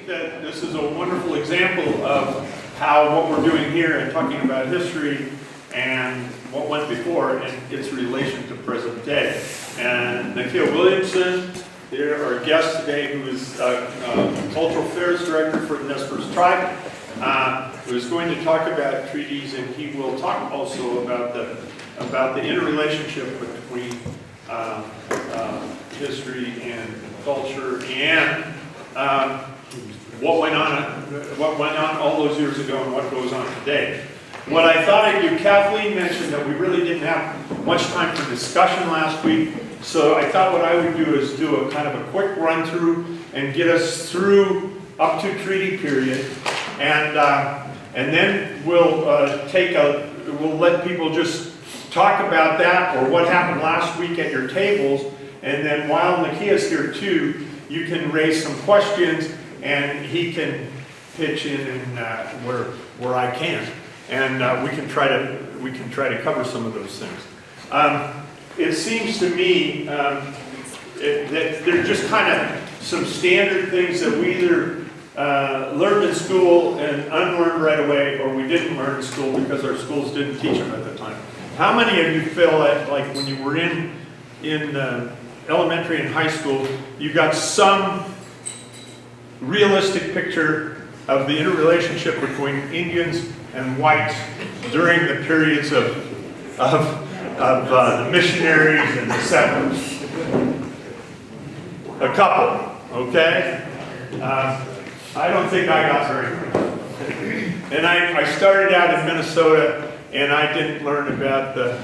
that this is a wonderful example of how what we're doing here and talking about history and what went before and its relation to present day. And Nakia Williamson, our guest today, who is Cultural Affairs Director for the Nez Perce Tribe, who is going to talk about treaties, and he will talk also about the interrelationship between history and culture and what went on all those years ago and what goes on today. What I thought I'd do, Kathleen mentioned that we really didn't have much time for discussion last week, so I thought what I would do is do a kind of a quick run through and get us through up to treaty period, and then we'll let people just talk about that or what happened last week at your tables, and then while Nakia's here too, you can raise some questions and he can pitch in and where I can, and we can try to cover some of those things. It seems to me that they're just kind of some standard things that we either learned in school and unlearned right away, or we didn't learn in school because our schools didn't teach them at the time. How many of you feel that, like when you were in elementary and high school, you got some realistic picture of the interrelationship between Indians and whites during the periods of the missionaries and the settlers? A couple, okay? I don't think I got very many. And I started out in Minnesota, and I didn't learn about the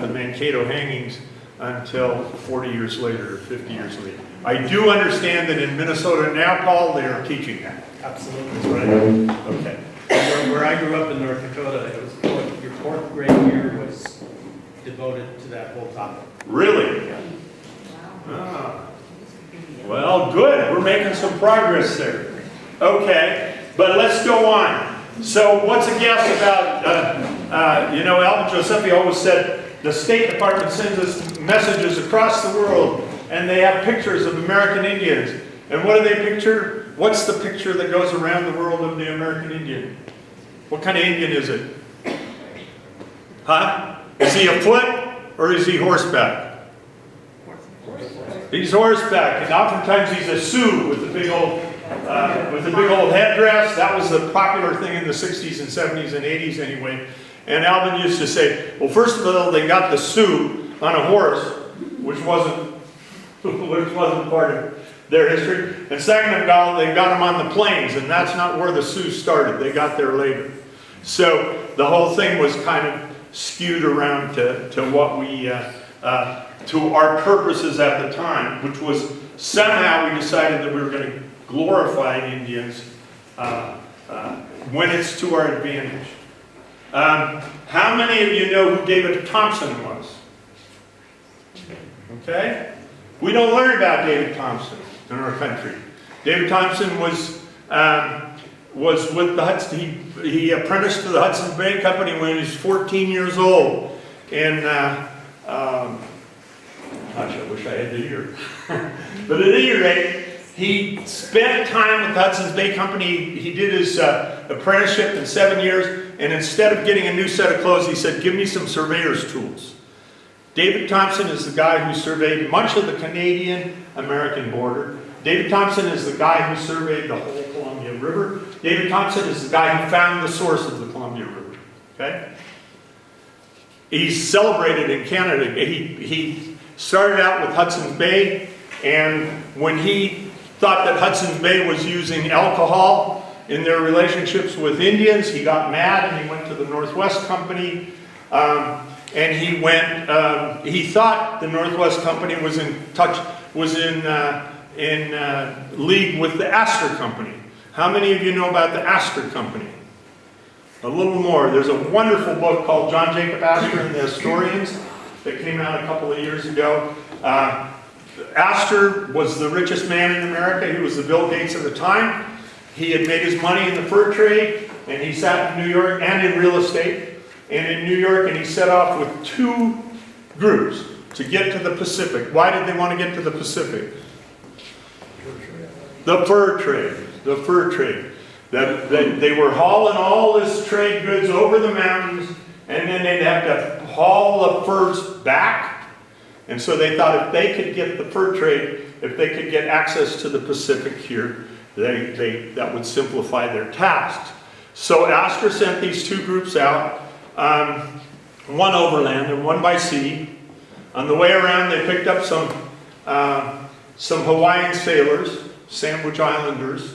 Mankato hangings until 40 years later or 50 years later. I do understand that in Minnesota now, Paul, they are teaching that. Absolutely. That's right. Okay. Where I grew up in North Dakota, it was your fourth grade year was devoted to that whole topic. Really? Ah. Well, good. We're making some progress there. Okay, but let's go on. So what's a guess about, Alvin Josephi always said, the State Department sends us messages across the world, and they have pictures of American Indians. And what do they picture? What's the picture that goes around the world of the American Indian? What kind of Indian is it? Huh? Is he afoot or is he horseback? He's horseback, and oftentimes he's a Sioux with the big old headdress. That was the popular thing in the 60s and 70s and 80s anyway. And Alvin used to say, well, first of all, they got the Sioux on a horse, which wasn't part of their history. And second of all, they got them on the plains, and that's not where the Sioux started. They got there later. So the whole thing was kind of skewed around to what we, to our purposes at the time, which was somehow we decided that we were going to glorify Indians when it's to our advantage. How many of you know who David Thompson was? Okay? We don't learn about David Thompson in our country. David Thompson was with the Hudson. He apprenticed to the Hudson's Bay Company when he was 14 years old. And gosh, I wish I had the year. But at any rate, he spent time with the Hudson's Bay Company. He did his apprenticeship in 7 years. And instead of getting a new set of clothes, he said, give me some surveyor's tools. David Thompson is the guy who surveyed much of the Canadian-American border. David Thompson is the guy who surveyed the whole Columbia River. David Thompson is the guy who found the source of the Columbia River. Okay? He's celebrated in Canada. He started out with Hudson's Bay, and when he thought that Hudson's Bay was using alcohol in their relationships with Indians, he got mad and he went to the Northwest Company, and he thought the Northwest Company was in league with the Astor Company. How many of you know about the Astor Company? A little more. There's a wonderful book called John Jacob Astor and the Historians that came out a couple of years ago. Astor was the richest man in America. He was the Bill Gates of the time. He had made his money in the fur trade, and he sat in New York, and in real estate, and in New York, and he set off with two groups to get to the Pacific. Why did they want to get to the Pacific? The fur trade. The fur trade. That they were hauling all this trade goods over the mountains, and then they'd have to haul the furs back. And so they thought if they could get the fur trade, if they could get access to the Pacific here, that would simplify their tasks. So Astor sent these two groups out, one overland and one by sea. On the way around, they picked up some Hawaiian sailors, Sandwich Islanders,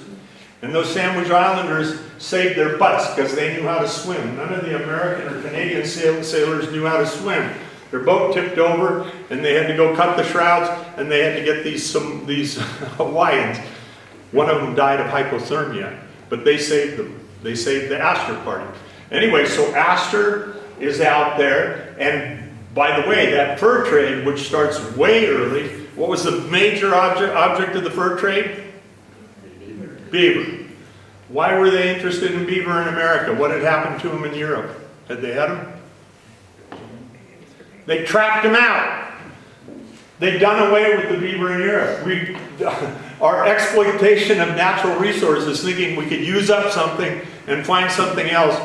and those Sandwich Islanders saved their butts because they knew how to swim. None of the American or Canadian sailors knew how to swim. Their boat tipped over, and they had to go cut the shrouds, and they had to get these Hawaiians. One of them died of hypothermia, but they saved them. They saved the Astor party. Anyway, so Astor is out there, and by the way, that fur trade, which starts way early, what was the major object of the fur trade? Beaver. Why were they interested in beaver in America? What had happened to them in Europe? Had they had them? They trapped them out. They'd done away with the beaver in Europe. Our exploitation of natural resources, thinking we could use up something and find something else,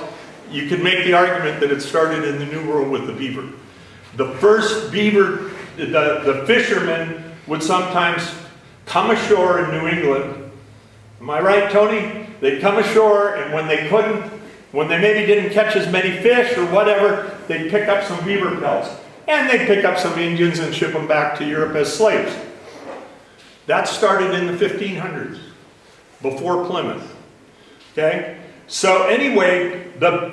you could make the argument that it started in the New World with the beaver. The first beaver, the fishermen would sometimes come ashore in New England. Am I right, Tony? They'd come ashore, and when they couldn't, when they maybe didn't catch as many fish or whatever, they'd pick up some beaver pelts. And they'd pick up some Indians and ship them back to Europe as slaves. That started in the 1500s, before Plymouth. Okay? So anyway, the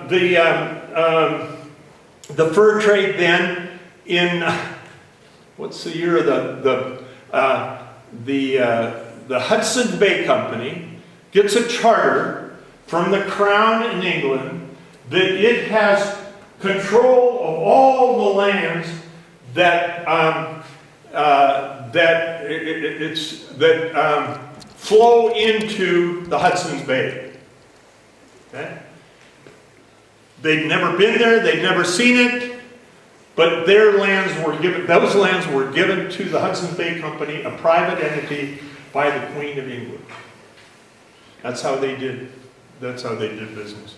fur trade then in, what's the year of the Hudson's Bay Company gets a charter from the Crown in England that it has control of all the lands that flow into the Hudson's Bay. Okay? They'd never been there, they'd never seen it, but their lands were given. Those lands were given to the Hudson's Bay Company, a private entity, by the Queen of England. That's how they did. That's how they did business.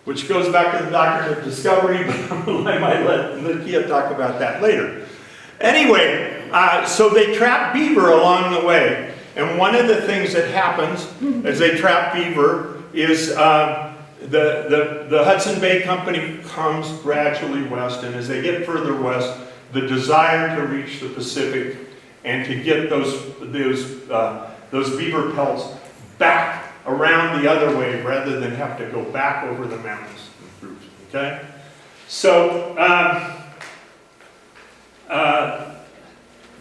Which goes back to the doctrine of discovery, but I might let Nakia talk about that later. Anyway, so they trap beaver along the way. And one of the things that happens as they trap beaver is the Hudson Bay Company comes gradually west, and as they get further west, the desire to reach the Pacific and to get those beaver pelts back around the other way rather than have to go back over the mountains. Okay? So,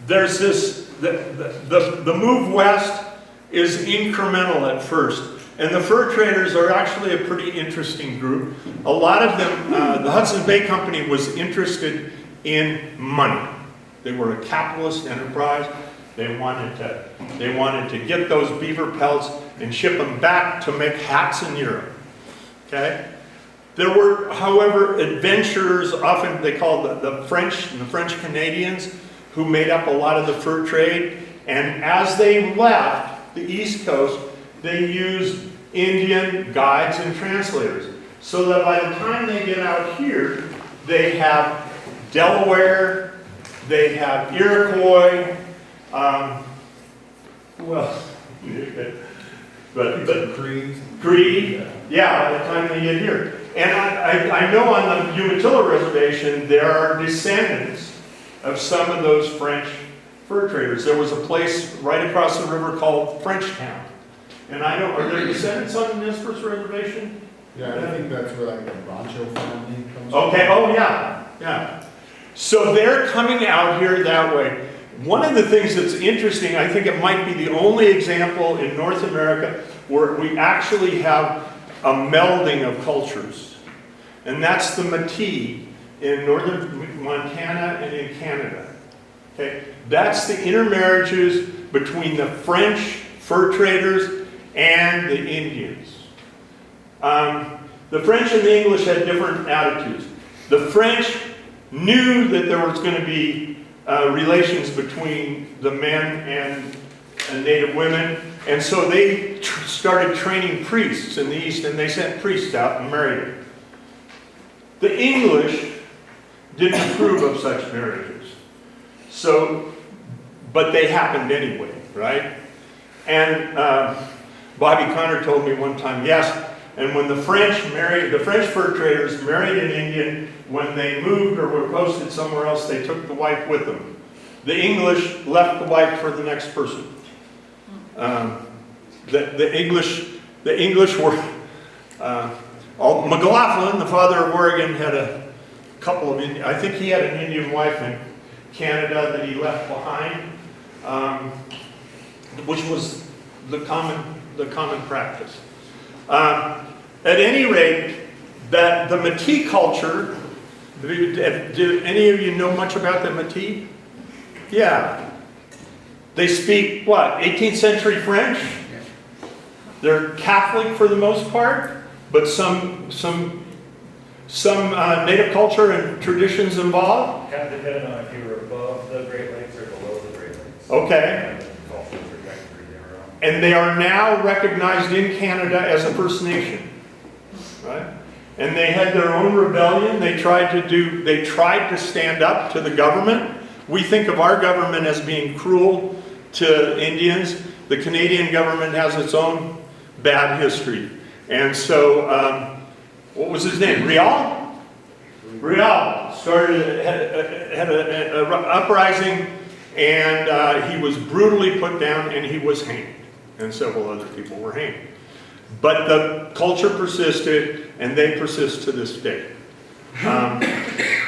there's this, the move west is incremental at first. And the fur traders are actually a pretty interesting group. A lot of them, the Hudson's Bay Company was interested in money. They were a capitalist enterprise. They wanted to get those beaver pelts and ship them back to make hats in Europe. Okay? There were, however, adventurers, often they called the French and the French Canadians, who made up a lot of the fur trade. And as they left the East Coast, they used Indian guides and translators. So that by the time they get out here, they have Delaware, they have Iroquois, who else? But Cree, yeah, by the time they get here. And I know on the Umatilla Reservation, there are descendants of some of those French fur traders. There was a place right across the river called Frenchtown. And I don't, are there descendants on the Nez Perce Reservation? Yeah, I think that's where like the Rancho family comes from. Okay, oh yeah, yeah. So they're coming out here that way. One of the things that's interesting, I think it might be the only example in North America where we actually have a melding of cultures. And that's the Métis in northern Montana and in Canada. Okay? That's the intermarriages between the French fur traders and the Indians. The French and the English had different attitudes. The French knew that there was going to be relations between the men and native women. And so they started training priests in the East, and they sent priests out and married them. The English didn't approve of such marriages. So, but they happened anyway, right? And Bobby Connor told me one time, yes, and when the French fur traders married an Indian, when they moved or were posted somewhere else, they took the wife with them. The English left the wife for the next person. The English were, McLaughlin, the father of Oregon, had a couple of Indian, I think he had an Indian wife in Canada that he left behind, which was the common practice. At any rate, that the Métis culture, do any of you know much about the Métis? Yeah. They speak, what, 18th century French? They're Catholic for the most part, but some native culture and traditions involved. Kind of depending on if you were above the Great Lakes or below the Great Lakes. Okay. And they are now recognized in Canada as a First Nation, right? And they had their own rebellion. They tried to stand up to the government. We think of our government as being cruel to Indians. The Canadian government has its own bad history. And so, what was his name? Riel? Riel had an uprising, and he was brutally put down, and he was hanged. And several other people were hanged. But the culture persisted, and they persist to this day.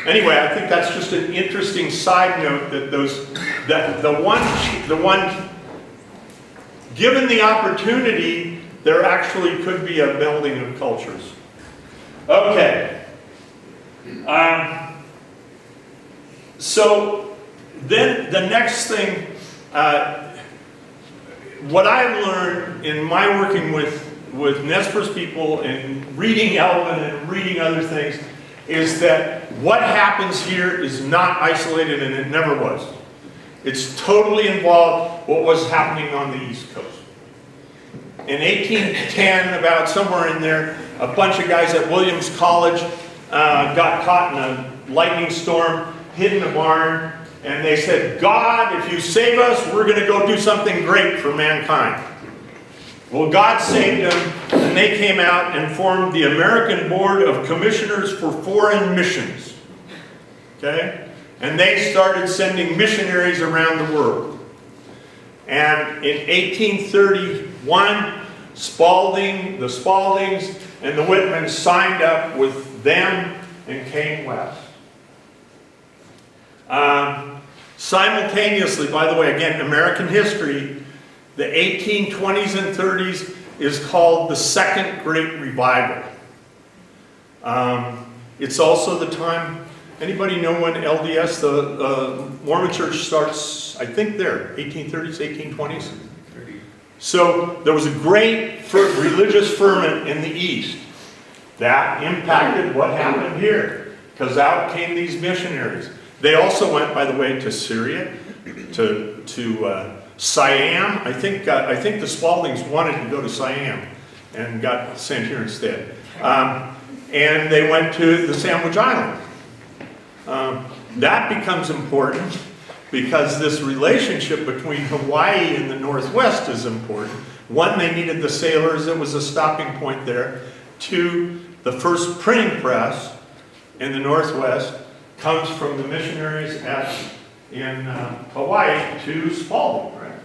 Anyway, I think that's just an interesting side note that the one, given the opportunity, there actually could be a melding of cultures. Okay. So then the next thing, what I've learned in my working with Nez Perce people and reading Elvin and reading other things is that what happens here is not isolated, and it never was. It's totally involved what was happening on the East Coast. In 1810, about somewhere in there, a bunch of guys at Williams College got caught in a lightning storm, hid in a barn, and they said, God, if you save us, we're going to go do something great for mankind. Well, God saved them, and they came out and formed the American Board of Commissioners for Foreign Missions. Okay? And they started sending missionaries around the world. And in 1831, the Spaldings and the Whitmans signed up with them and came west. Simultaneously, by the way, again, American history, the 1820s and 30s is called the Second Great Revival. It's also the time, anybody know when LDS, the Mormon Church starts, I think there, 1830s, 1820s? So there was a great religious ferment in the East that impacted what happened here, because out came these missionaries. They also went, by the way, to Syria, to Siam. I think the Spaldings wanted to go to Siam and got sent here instead. And they went to the Sandwich Island. That becomes important because this relationship between Hawaii and the Northwest is important. One, they needed the sailors. It was a stopping point there. Two, the first printing press in the Northwest comes from the missionaries in Hawaii to Spalding, right?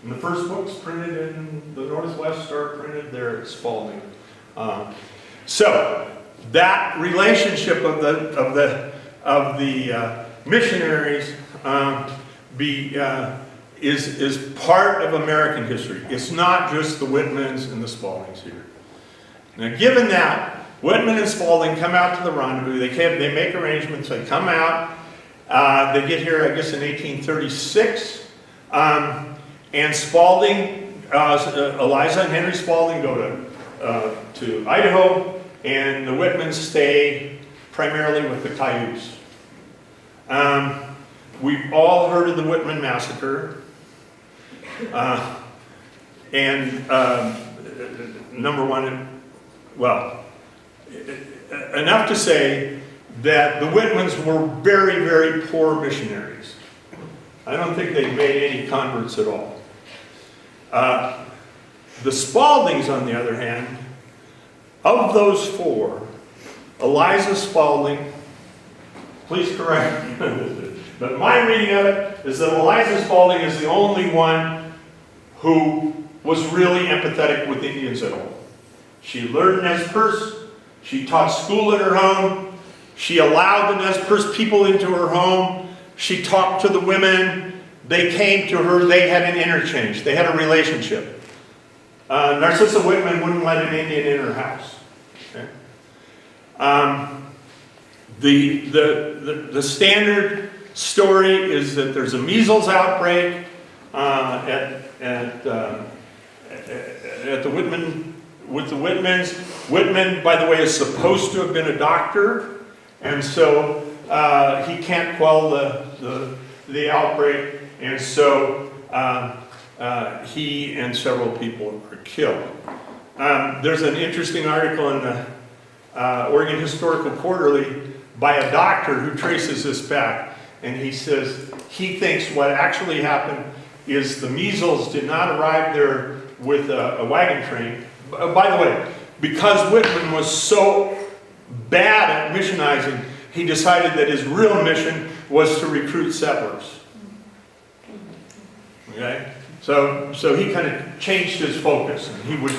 And the first books printed in the Northwest are printed there at Spalding. So that relationship of the missionaries is part of American history. It's not just the Whitmans and the Spaldings here. Now, given that, Whitman and Spalding come out to the rendezvous. They make arrangements. They come out. They get here, I guess, in 1836. And Spalding, Eliza and Henry Spalding go to Idaho, and the Whitmans stay primarily with the Cayuse. We've all heard of the Whitman Massacre. Number one, well, enough to say that the Whitmans were very, very poor missionaries. I don't think they made any converts at all. The Spaldings, on the other hand, of those four, Eliza Spalding, please correct me, but my reading of it is that Eliza Spalding is the only one who was really empathetic with Indians at all. She learned Nez Perce, she taught school in her home, she allowed the Nez Perce people into her home, she talked to the women, they came to her, they had an interchange, they had a relationship. Narcissa Whitman wouldn't let an Indian in her house. Okay? The standard story is that there's a measles outbreak at the Whitman, with the Whitmans. Whitman, by the way, is supposed to have been a doctor, and so he can't quell the outbreak, and so he and several people are killed. There's an interesting article in the Oregon Historical Quarterly by a doctor who traces this back, and he says he thinks what actually happened is the measles did not arrive there with a wagon train. By the way, because Whitman was so bad at missionizing, he decided that his real mission was to recruit settlers. Okay? So he kind of changed his focus, and he was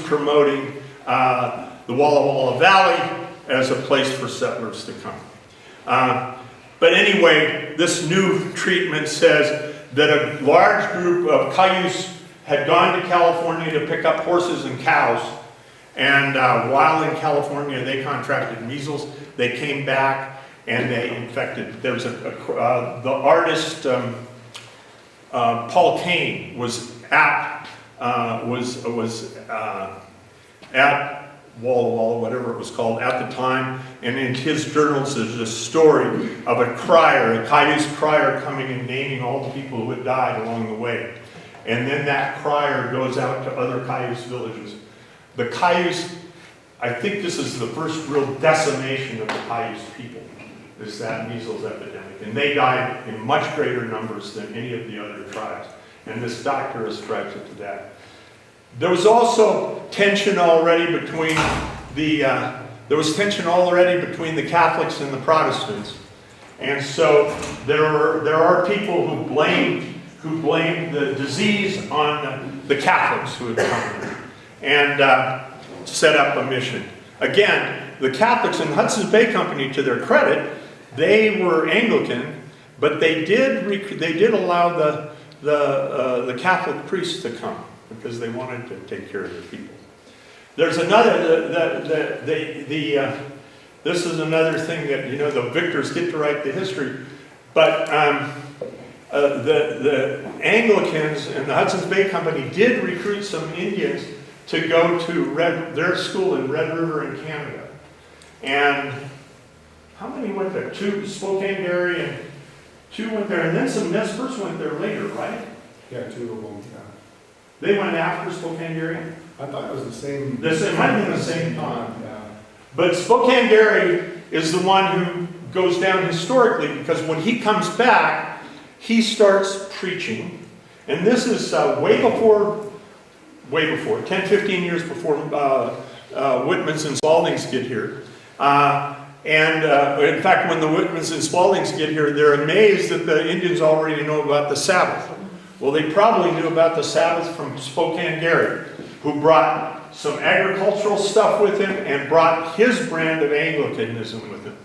promoting the Walla Walla Valley as a place for settlers to come. But anyway, this new treatment says that a large group of Cayuse had gone to California to pick up horses and cows, and while in California they contracted measles. They came back and they infected. There was the artist Paul Kane was at Walla Walla, whatever it was called at the time, and in his journals there's a story of a crier, a Cayuse crier, coming and naming all the people who had died along the way. And then that crier goes out to other Cayuse villages. The Cayuse, I think this is the first real decimation of the Cayuse people, is that measles epidemic. And they died in much greater numbers than any of the other tribes. And this doctor ascribes it to that. There was also tension already between the Catholics and the Protestants, and so there are people who blame the disease on the Catholics who had come and set up a mission. Again, the Catholics in Hudson's Bay Company, to their credit, they were Anglican, but they did allow the Catholic priests to come, because they wanted to take care of their people. There's another, this is another thing that, the victors get to write the history, but the Anglicans and the Hudson's Bay Company did recruit some Indians to go to their school in Red River in Canada. And how many went there? 2, Spokane Dairy, and 2 went there, and then some Nez Perce went there later, right? Yeah, 2 of them, yeah. They went after Spokane Dairy? I thought it was the same. It might have been the same time. Yeah. But Spokane Dairy is the one who goes down historically, because when he comes back, he starts preaching. And this is way before, 10, 15 years before Whitmans and Spaldings get here. In fact, when the Whitmans and Spaldings get here, they're amazed that the Indians already know about the Sabbath. Well, they probably knew about the Sabbath from Spokane Dairy, who brought some agricultural stuff with him and brought his brand of Anglicanism with him.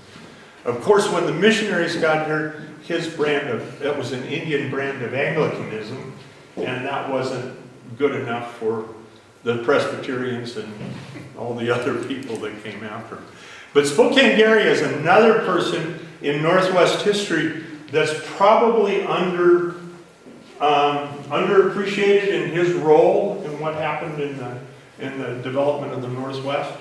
Of course, when the missionaries got here, that was an Indian brand of Anglicanism, and that wasn't good enough for the Presbyterians and all the other people that came after him. But Spokane Dairy is another person in Northwest history that's probably underappreciated in his role in what happened in the development of the Northwest.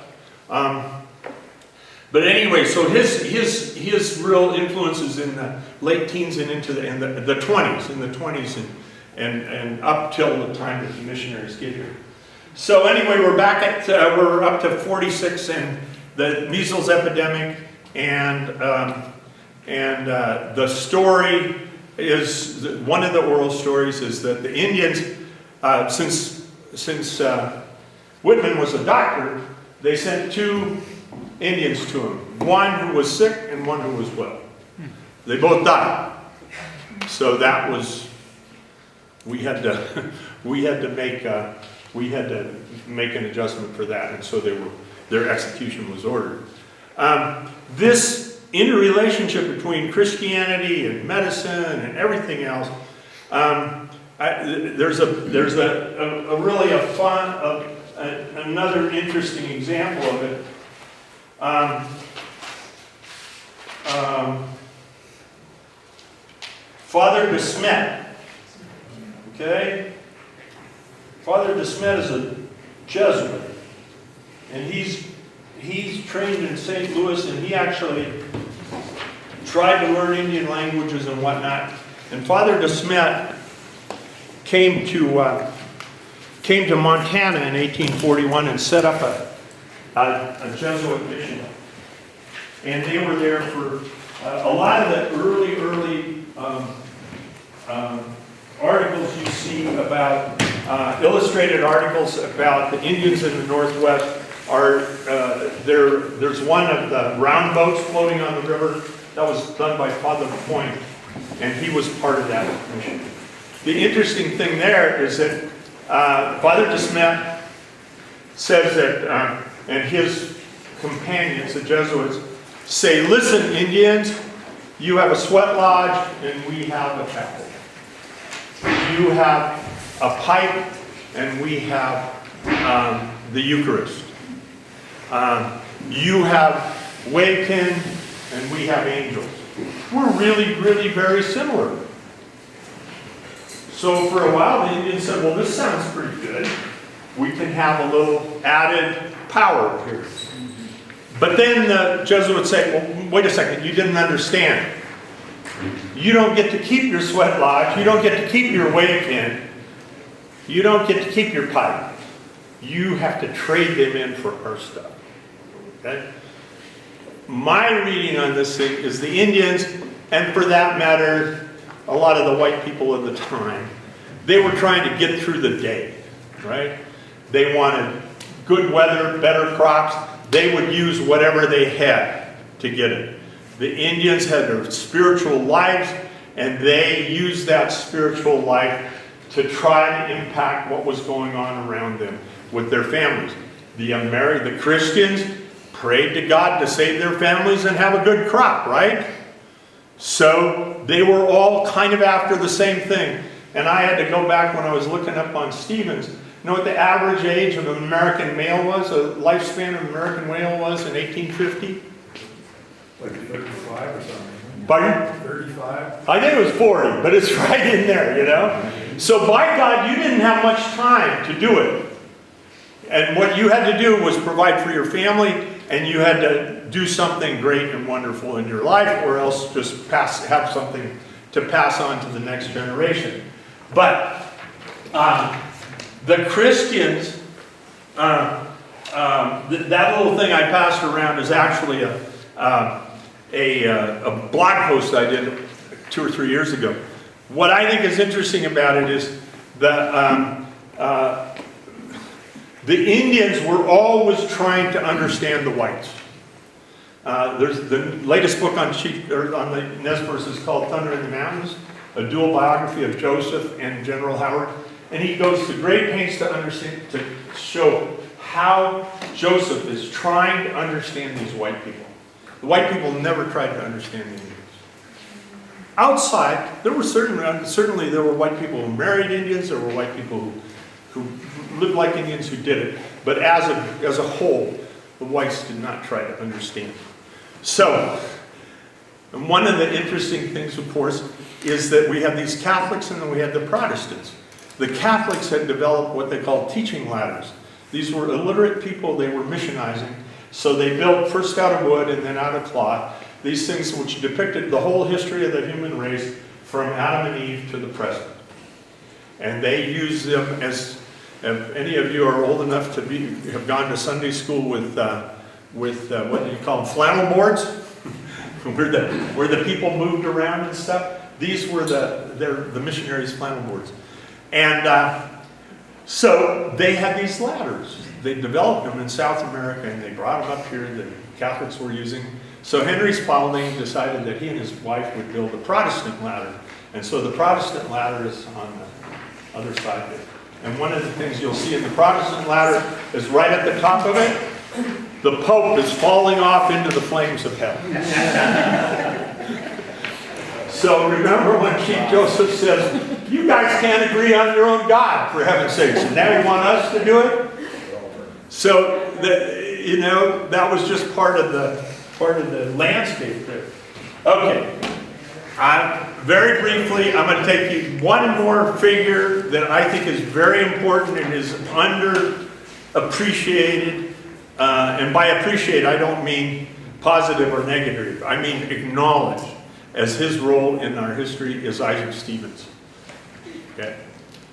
But anyway, so his real influences in the late teens and into the 20s, and up till the time that the missionaries get here. So anyway, we're up to 46 and the measles epidemic, and the story is, one of the oral stories is that the Indians, since Whitman was a doctor, they sent 2 Indians to him, one who was sick and one who was well. They both died. So that was, we had to make an adjustment for that, and so their execution was ordered. This interrelationship between Christianity and medicine and everything else, there's another interesting example of it. Father de Smet, okay? Father de Smet is a Jesuit, and he's trained in St. Louis, and he actually tried to learn Indian languages and whatnot. And Father de Smet came to Montana in 1841 and set up a Jesuit mission. And they were there for a lot of the early articles you see about, illustrated articles about the Indians in the Northwest are, there's one of the round boats floating on the river that was done by Father Point, and he was part of that mission. The interesting thing there is that Father de Smet says that, and his companions, the Jesuits, say, listen, Indians, you have a sweat lodge and we have a chapel. You have a pipe and we have the Eucharist. You have wave-tin and we have angels. We're really, really very similar. So for a while the Indians said, well, this sounds pretty good. We can have a little added power here. But then the Jesuits say, well, wait a second, you didn't understand. You don't get to keep your sweat lodge, you don't get to keep your wave tin, you don't get to keep your pipe. You have to trade them in for our stuff. Okay? My reading on this thing is the Indians, and for that matter, a lot of the white people of the time, they were trying to get through the day, right? They wanted good weather, better crops. They would use whatever they had to get it. The Indians had their spiritual lives, and they used that spiritual life to try to impact what was going on around them with their families. The Christians prayed to God to save their families and have a good crop, right? So they were all kind of after the same thing. And I had to go back when I was looking up on Stevens. You know what the average age of an American male was, a lifespan of an American male was in 1850? Like 35 or something. Pardon? 35? I think it was 40, but it's right in there, you know? So by God, you didn't have much time to do it. And what you had to do was provide for your family, and you had to do something great and wonderful in your life, or else just have something to pass on to the next generation. But the Christians, that little thing I passed around is actually a blog post I did 2 or 3 years ago. What I think is interesting about it is the Indians were always trying to understand the whites. There's the latest book on the Nez Perce is called Thunder in the Mountains, a dual biography of Joseph and General Howard. And he goes to great pains to understand, to show how Joseph is trying to understand these white people. The white people never tried to understand the Indians. Outside, there were certainly there were white people who married Indians, there were white people who lived like Indians who did it. But as a whole, the whites did not try to understand. So, and one of the interesting things, of course, is that we have these Catholics and then we have the Protestants. The Catholics had developed what they called teaching ladders. These were illiterate people, they were missionizing, So they built first out of wood and then out of cloth, these things which depicted the whole history of the human race from Adam and Eve to the present. And they use them as, if any of you are old enough to have gone to Sunday school with what do you call them, flannel boards, where the people moved around and stuff. These were the missionaries' flannel boards, and so they had these ladders. They developed them in South America, and they brought them up here. The Catholics were using. So Henry Spalding decided that he and his wife would build a Protestant ladder, and so the Protestant ladder is on the other side there. And one of the things you'll see in the Protestant ladder is right at the top of it, the Pope is falling off into the flames of hell. So remember when Chief Joseph says, you guys can't agree on your own God, for heaven's sakes, and now you want us to do it? So, that was just part of the landscape there. Okay. Very briefly, I'm going to take you one more figure that I think is very important and is underappreciated. And by appreciate, I don't mean positive or negative. I mean acknowledged as his role in our history is Isaac Stevens. Okay?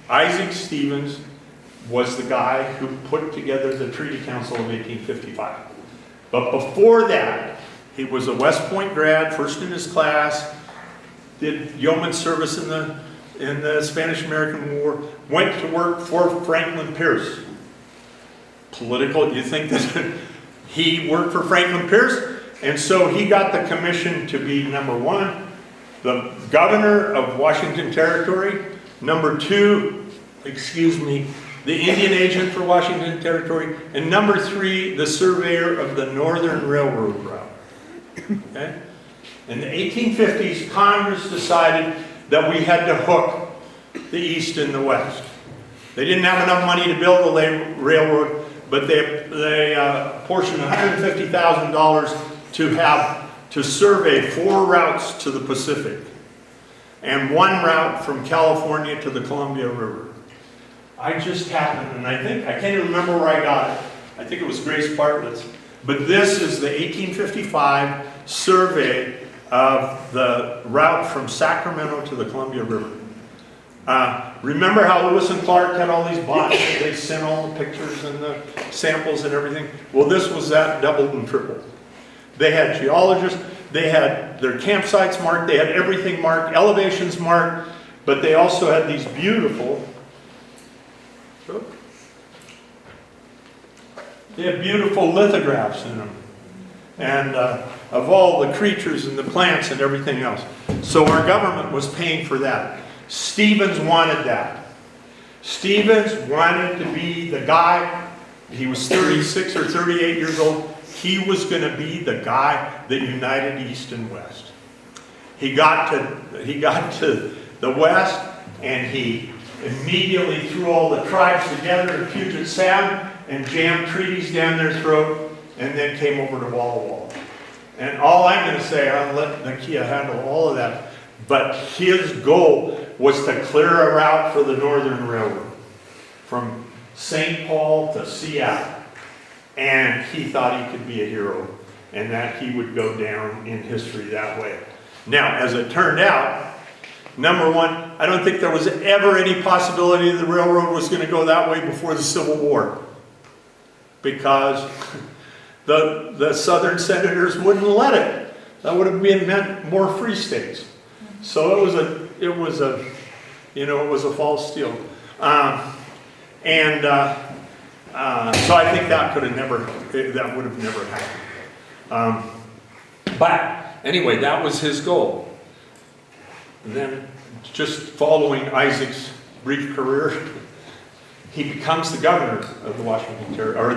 Isaac Stevens was the guy who put together the Treaty Council of 1855. But before that, he was a West Point grad, first in his class, did yeoman service in the Spanish-American War, went to work for Franklin Pierce. Political, you think that he worked for Franklin Pierce? And so he got the commission to be, number one, the governor of Washington Territory, number two, the Indian agent for Washington Territory, and number three, the surveyor of the Northern Railroad route. Okay? In the 1850s, Congress decided that we had to hook the East and the West. They didn't have enough money to build a railroad, but they apportioned $150,000 to survey 4 routes to the Pacific and 1 route from California to the Columbia River. I just happened, and I can't even remember where I got it. I think it was Grace Bartlett's. But this is the 1855 survey of the route from Sacramento to the Columbia River. Remember how Lewis and Clark had all these bots? They sent all the pictures and the samples and everything. Well, this was that doubled and tripled. They had geologists, they had their campsites marked, they had everything marked, elevations marked, but they also had these beautiful, lithographs in them, and of all the creatures and the plants and everything else. So our government was paying for that. Stevens wanted that. Stevens wanted to be the guy. He was 36 or 38 years old. He was going to be the guy that united East and West. He got to the West, and he immediately threw all the tribes together in Puget Sound and jammed treaties down their throat, and then came over to Wallowas. And all I'm going to say, I'll let Nakia handle all of that, but his goal was to clear a route for the Northern Railroad from St. Paul to Seattle. And he thought he could be a hero, and that he would go down in history that way. Now, as it turned out, number one, I don't think there was ever any possibility the railroad was going to go that way before the Civil War, because the Southern senators wouldn't let it. That would have meant more free states. So it was a false steal. So I think that would have never happened. But anyway, that was his goal. And then, just following Isaac's brief career, he becomes the governor of the Washington Territory, or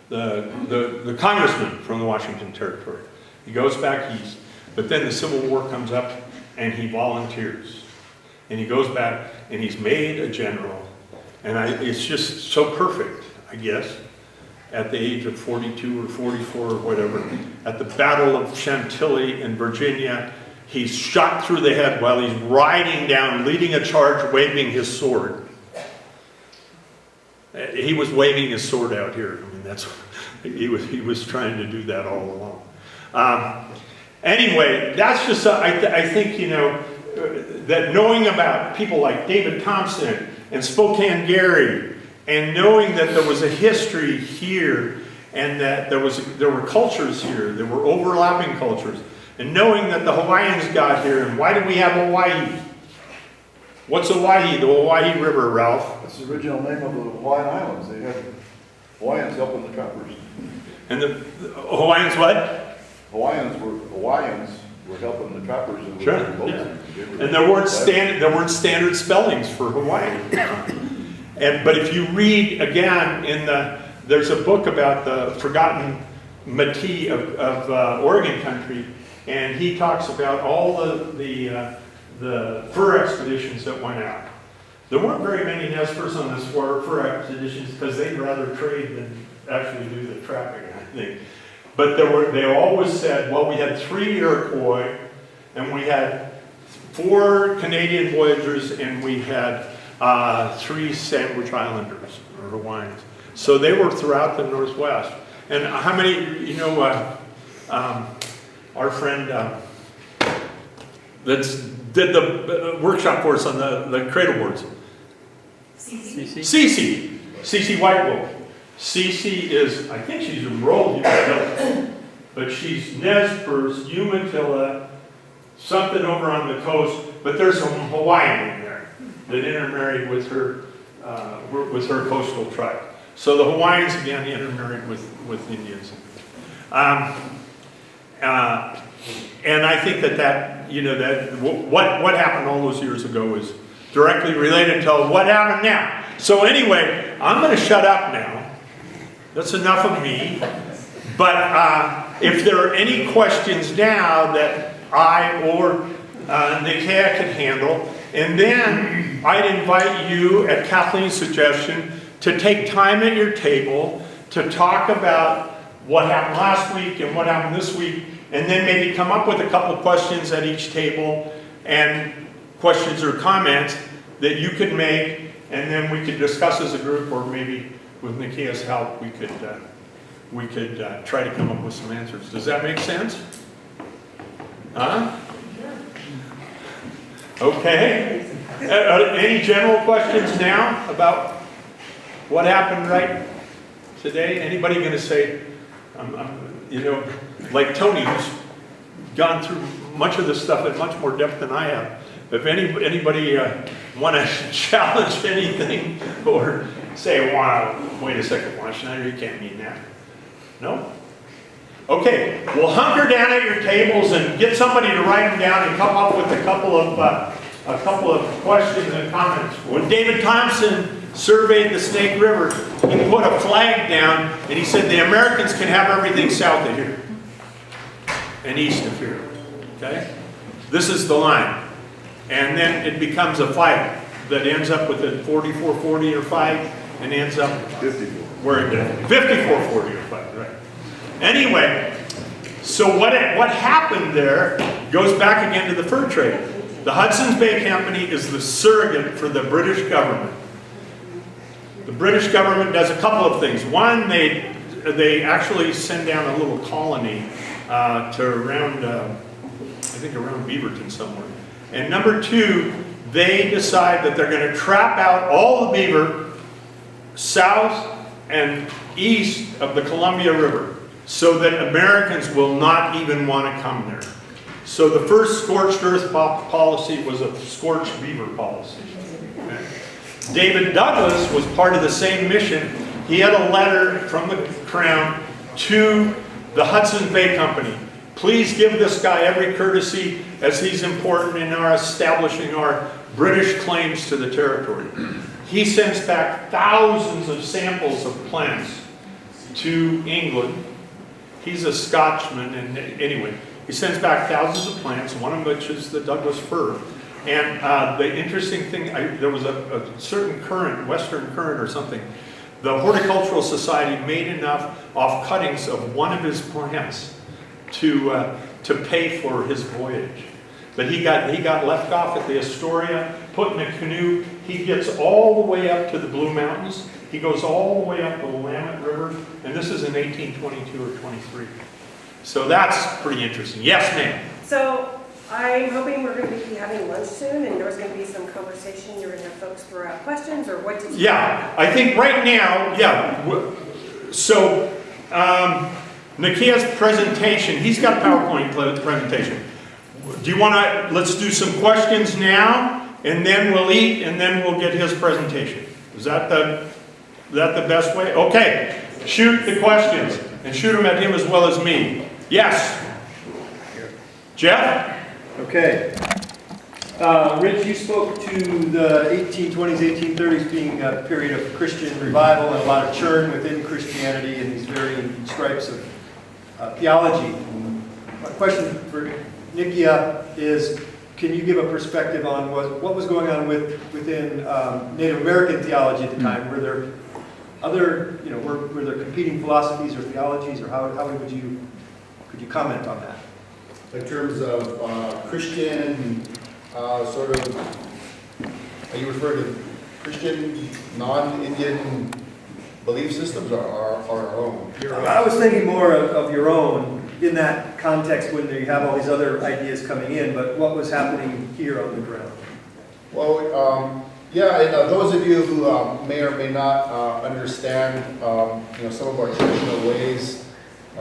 the congressman from the Washington Territory. He goes back east, but then the Civil War comes up, and he volunteers, and he goes back, and he's made a general. And it's just so perfect, I guess, at the age of 42 or 44 or whatever. At the Battle of Chantilly in Virginia, he's shot through the head while he's riding down, leading a charge, waving his sword. He was waving his sword out here. I mean, that's he was trying to do that all along. Anyway, that's just I think, you know, that knowing about people like David Thompson and Spokane Gary, and knowing that there was a history here, and that there were cultures here, there were overlapping cultures, and knowing that the Hawaiians got here, and why did we have Hawaii? What's Hawaii? The Hawaii River, Ralph. That's the original name of the Hawaiian Islands. They had Hawaiians helping the trappers. And the Hawaiians what? Hawaiians were helping the trappers and Sure, boats. yeah. And there weren't standard spellings for Hawaii. But if you read again there's a book about the forgotten Métis of Oregon country, and he talks about all the fur expeditions that went out. There weren't very many Nez Perce on this fur expeditions because they'd rather trade than actually do the trapping, I think. But they always said, well, we had 3 Iroquois, and we had 4 Canadian voyagers, and we had 3 Sandwich Islanders, or Hawaiians. So they were throughout the Northwest. And how many, you know, our friend that did the workshop for us on the cradle boards. Cece Whitewolf. Cece is, I think she's enrolled Umatilla, but she's Nez Perce, Umatilla, something over on the coast, but there's some Hawaiian in there that intermarried with her coastal tribe. So the Hawaiians again intermarried with Indians. And I think that you know, that what happened all those years ago is directly related to what happened now. So anyway, I'm going to shut up now. That's enough of me. But if there are any questions now that I or Nakia can handle, and then I'd invite you, at Kathleen's suggestion, to take time at your table to talk about what happened last week and what happened this week, and then maybe come up with a couple of questions at each table, and questions or comments that you could make, and then we could discuss as a group, or maybe with Nakia's help, we could try to come up with some answers. Does that make sense? Huh? Okay. Any general questions now about what happened right today? Anybody going to say, you know, like Tony, who's gone through much of this stuff in much more depth than I have. If anybody want to challenge anything or say, wow, wait a second, Schneider, you can't mean that. No? Okay, well, hunker down at your tables and get somebody to write them down and come up with a couple of questions and comments. When David Thompson surveyed the Snake River, he put a flag down and he said the Americans can have everything south of here and east of here. Okay? This is the line. And then it becomes a fight that ends up with a 4440 or 5 and ends up 54. where it did. 5440 or 5, right. Anyway, so what happened there goes back again to the fur trade. The Hudson's Bay Company is the surrogate for the British government. The British government does a couple of things. One, they actually send down a little colony to around, I think around Beaverton somewhere. And number 2, they decide that they're going to trap out all the beaver south and east of the Columbia River so that Americans will not even want to come there. So the first scorched earth policy was a scorched beaver policy. Okay. David Douglas was part of the same mission. He had a letter from the Crown to the Hudson's Bay Company. Please give this guy every courtesy, as he's important in our establishing our British claims to the territory. He sends back thousands of samples of plants to England. He's a Scotchman, and anyway, he sends back thousands of plants, one of which is the Douglas fir. And the interesting thing, there was a certain current, western current or something. The Horticultural Society made enough off cuttings of one of his plants to pay for his voyage. but he got left off at the Astoria, put in a canoe. He gets all the way up to the Blue Mountains. He goes all the way up the Willamette River, and this is in 1822 or 23. So that's pretty interesting. Yes, ma'am. So I'm hoping we're going to be having lunch soon, and there's going to be some conversation. You're going to have folks throw out questions, or what did you? Yeah, I think right now, so Nakia's presentation, he's got a PowerPoint presentation. Do you want to, let's do some questions now, and then we'll eat, and then we'll get his presentation. Is that the best way? Okay, shoot the questions, and shoot them at him as well as me. Yes? Jeff? Okay. Rich, you spoke to the 1820s, 1830s being a period of Christian revival and a lot of churn within Christianity and these varying stripes of theology. My question for Nakia is, can you give a perspective on what was going on within Native American theology at the time? Were there other, were there competing philosophies or theologies, or could you comment on that? In terms of Christian, sort of, are you referring to Christian, non-Indian belief systems or our own? I was thinking more of your own in that context when you have all these other ideas coming in, but what was happening here on the ground? Well, yeah, and those of you who may or may not understand, some of our traditional ways,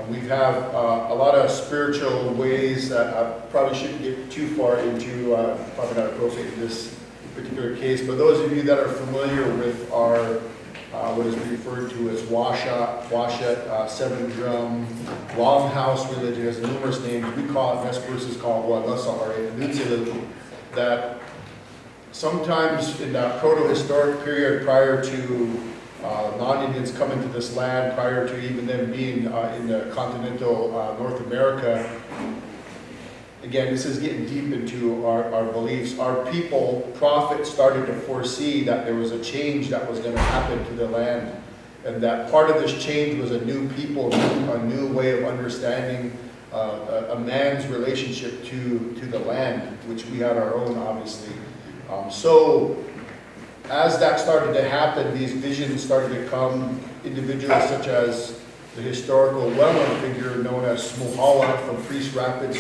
we have a lot of spiritual ways that I probably shouldn't get too far into, probably not appropriate in this particular case, but those of you that are familiar with our, what is referred to as Washat, Seven Drum, Longhouse religion, has numerous names. We call it, Nez Perce is called Wallowas, that sometimes in that proto-historic period prior to non-Indians coming to this land, prior to even them being in the continental North America, again, this is getting deep into our beliefs. Our people, prophets, started to foresee that there was a change that was going to happen to the land, and that part of this change was a new people, a new way of understanding a man's relationship to the land, which we had our own, obviously. So as that started to happen, these visions started to come. Individuals such as the historical well-known figure known as Smohala from Priest Rapids,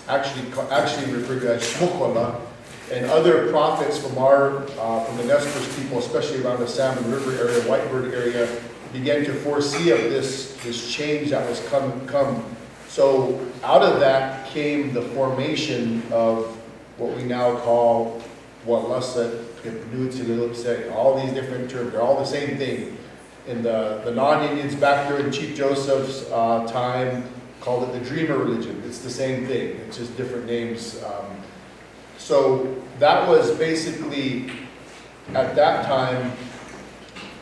actually referred to as Smokola, and other prophets from the Nez Perce people, especially around the Salmon River area, Whitebird area, began to foresee of this change that was come. So out of that came the formation of what we now call Wallowas, all these different terms, they're all the same thing. And the non-Indians back during Chief Joseph's time called it the Dreamer religion. It's the same thing, it's just different names. So that was basically, at that time,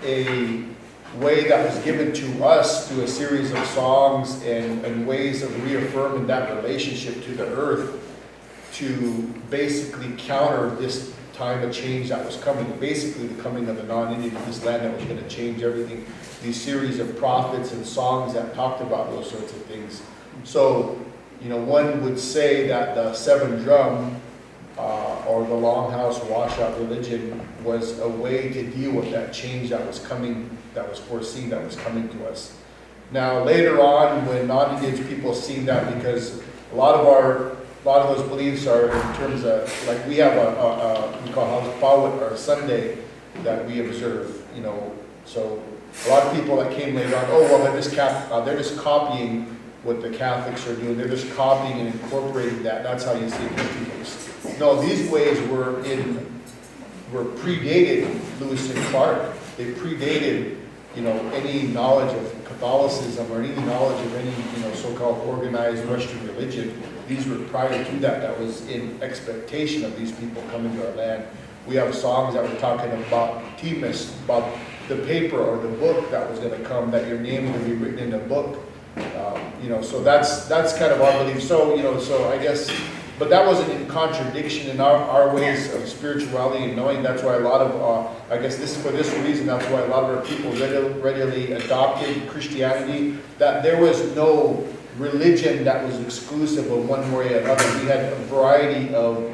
a way that was given to us through a series of songs and ways of reaffirming that relationship to the earth to basically counter this time of change that was coming, basically the coming of the non-Indian to this land that was going to change everything. These series of prophets and songs that talked about those sorts of things. So, one would say that the Seven Drum or the Longhouse Washout religion was a way to deal with that change that was coming, that was foreseen, that was coming to us. Now, later on, when non-Indigenous people seen that, because a lot of those beliefs are in terms of, like we have we call Hawspawit, or Sunday, that we observe, So a lot of people that came later on, they're just copying what the Catholics are doing. They're just copying and incorporating that. That's how you see it. No, these ways were predated Lewis and Clark. They predated, any knowledge of Catholicism or any knowledge of any, so-called organized Western religion. These were prior to that. That was in expectation of these people coming to our land. We have songs that were talking about Timus, about the paper or the book that was going to come, that your name would be written in a book. So that's kind of our belief. So, so I guess, but that wasn't in contradiction in our ways of spirituality and knowing. That's why a lot of, I guess for this reason, that's why a lot of our people readily adopted Christianity, that there was no religion that was exclusive of one way or another. We had a variety of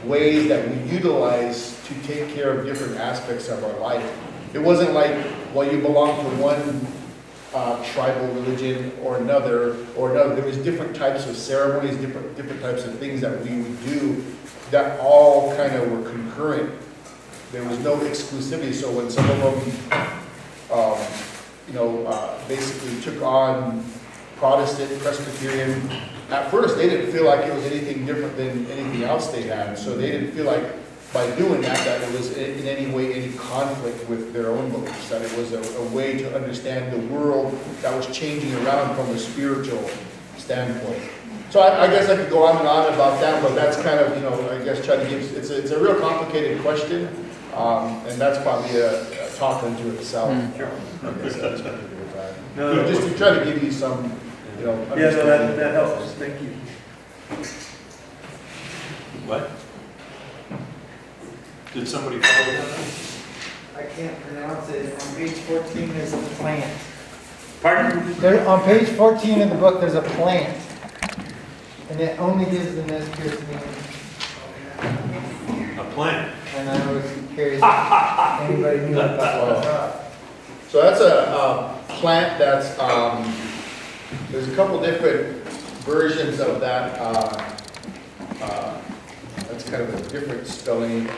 ways that we utilized to take care of different aspects of our life. It wasn't like, well, you belong to one tribal religion or another. There was different types of ceremonies, different types of things that we would do that all kind of were concurrent. There was no exclusivity. So when some of them, basically took on Protestant, Presbyterian, at first they didn't feel like it was anything different than anything else they had. So they didn't feel like by doing that it was in any way any conflict with their own beliefs, that it was a way to understand the world that was changing around from a spiritual standpoint. So I guess I could go on and on about that, but that's kind of, I guess try to give, it's a real complicated question, and that's probably a talk unto itself. Sure. I guess at this particular time. No, Just to try to give you some, Yeah, no, understanding. that helps, thank you. What? Did somebody follow that? I can't pronounce it. On page 14, there's a plant. Pardon? There, on page 14 of the book, there's a plant. And it only gives the Nez Perce name. A plant. And I was curious if anybody knew about that. So that's a plant that's, there's a couple different versions of that. That's kind of a different spelling.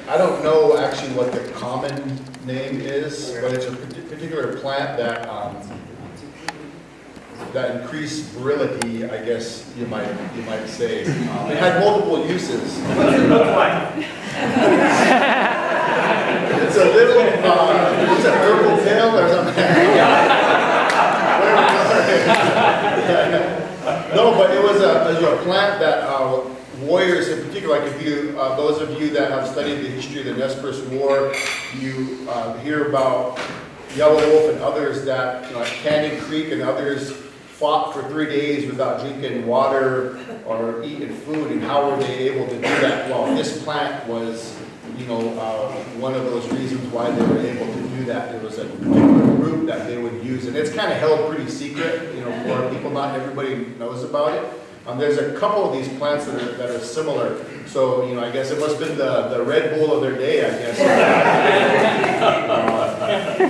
I don't know actually what the common name is, but it's a particular plant that that increased virility, I guess you might say. It had multiple uses. What does it look like? It's a little, it's a herbal pill or something. No, but it was a plant that warriors in particular, like if you, those of you that have studied the history of the Nez Perce War, you hear about Yellow Wolf and others that, at Canyon Creek and others fought for 3 days without drinking water or eating food, and how were they able to do that? Well, this plant was, one of those reasons why they were able to do that. There was a particular root that they would use, and it's kind of held pretty secret, for people. Not everybody knows about it. There's a couple of these plants that are similar. So, I guess it must have been the Red Bull of their day, I guess.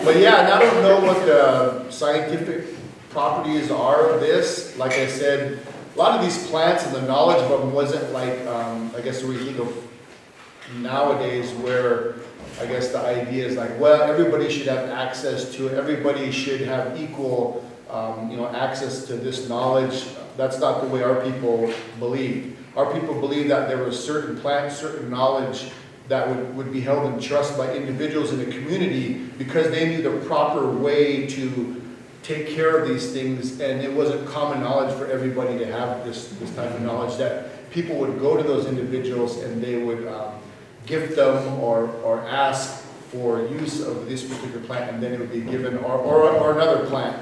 But yeah, and I don't know what the scientific properties are of this. Like I said, a lot of these plants and the knowledge of them wasn't like, I guess we think of nowadays where I guess the idea is like, well, everybody should have access to it. Everybody should have equal, access to this knowledge. That's not the way our people believed. Our people believed that there was certain plants, certain knowledge that would be held in trust by individuals in the community because they knew the proper way to take care of these things, and it wasn't common knowledge for everybody to have this type of knowledge, that people would go to those individuals and they would gift them or ask for use of this particular plant, and then it would be given, or another plant.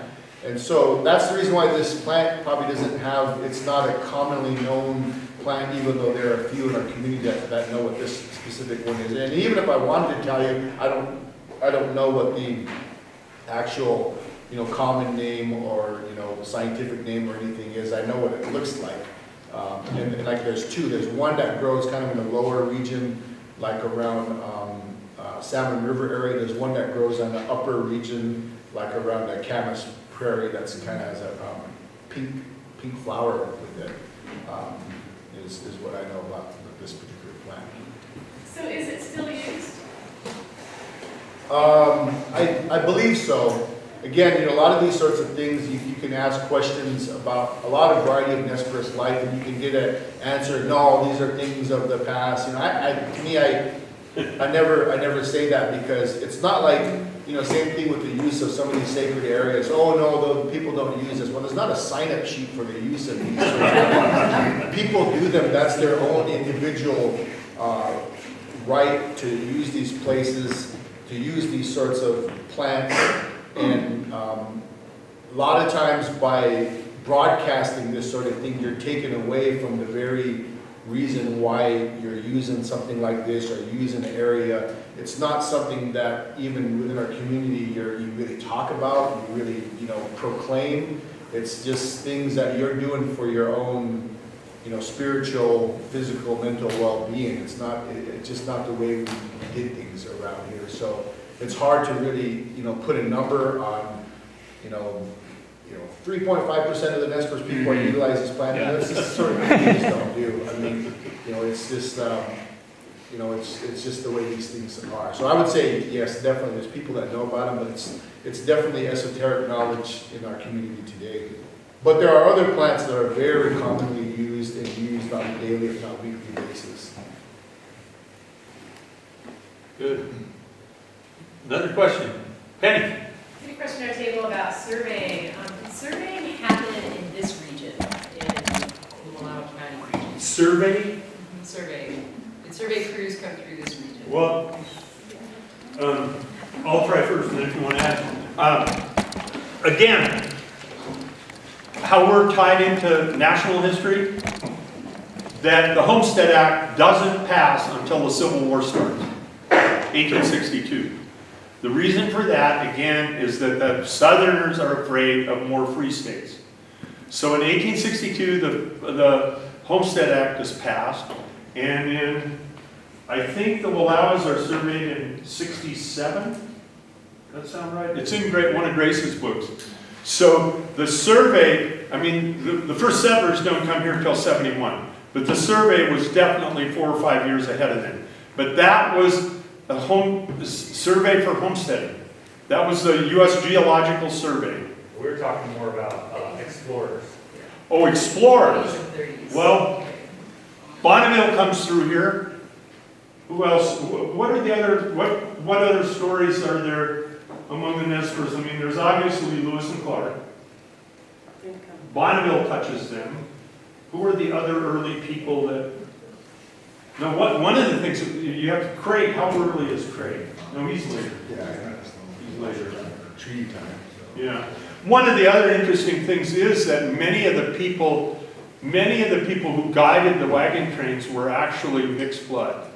And so that's the reason why this plant probably doesn't have, it's not a commonly known plant, even though there are a few in our community that know what this specific one is. And even if I wanted to tell you, I don't know what the actual, common name or, scientific name or anything is. I know what it looks like. And like there's two. There's one that grows kind of in the lower region, like around Salmon River area. There's one that grows in the upper region, like around the Camas Prairie, that's kind of has a pink flower with it, is what I know about this particular plant. So is it still used? I believe so. Again, a lot of these sorts of things, you can ask questions about a lot of variety of Nez Perce life, and you can get an answer, no, these are things of the past. To me, I never say that, because it's not like, same thing with the use of some of these sacred areas. Oh no, the people don't use this. Well, there's not a sign-up sheet for the use of these. People do them. That's their own individual right to use these places, to use these sorts of plants. And a lot of times by broadcasting this sort of thing, you're taken away from the very reason why you're using something like this or using an area. It's not something that even within our community you really talk about, you really proclaim. It's just things that you're doing for your own, spiritual, physical, mental well-being. It's just not the way we did things around here. So it's hard to really, put a number on, 3.5% of the Nez Perce people utilize this plan. Yeah. That's just sort of thing we just don't do. I mean, it's just, it's just the way these things are. So I would say, yes, definitely, there's people that know about them, but it's definitely esoteric knowledge in our community today. But there are other plants that are very commonly used and used on a daily, if not weekly basis. Good. Another question. Penny? I have a question on our table about surveying. Can surveying happen in this region, in the Wallowa County region? Survey? Survey. Did survey crews come through this region? Well, I'll try first, and then if you want to add. Again, how we're tied into national history, that the Homestead Act doesn't pass until the Civil War starts, 1862. The reason for that, again, is that the Southerners are afraid of more free states. So in 1862, the Homestead Act is passed, and I think the Wallowas are surveyed in 67. Does that sound right? It's in one of Grace's books. So the survey, I mean, the first settlers don't come here until 71, but the survey was definitely 4 or 5 years ahead of them. But that was a survey for homesteading. That was the U.S. Geological Survey. We're talking more about explorers. Oh, explorers. 30s. Well, Bonneville comes through here. Who else? What are the other? What other stories are there among the Nez Perce? I mean, there's obviously Lewis and Clark. Bonneville touches them. Who are the other early people that? Now, one of the things you have Craig. How early is Craig? No, he's later. Yeah, He's later. tree time. Yeah. One of the other interesting things is that many of the people who guided the wagon trains were actually mixed blood.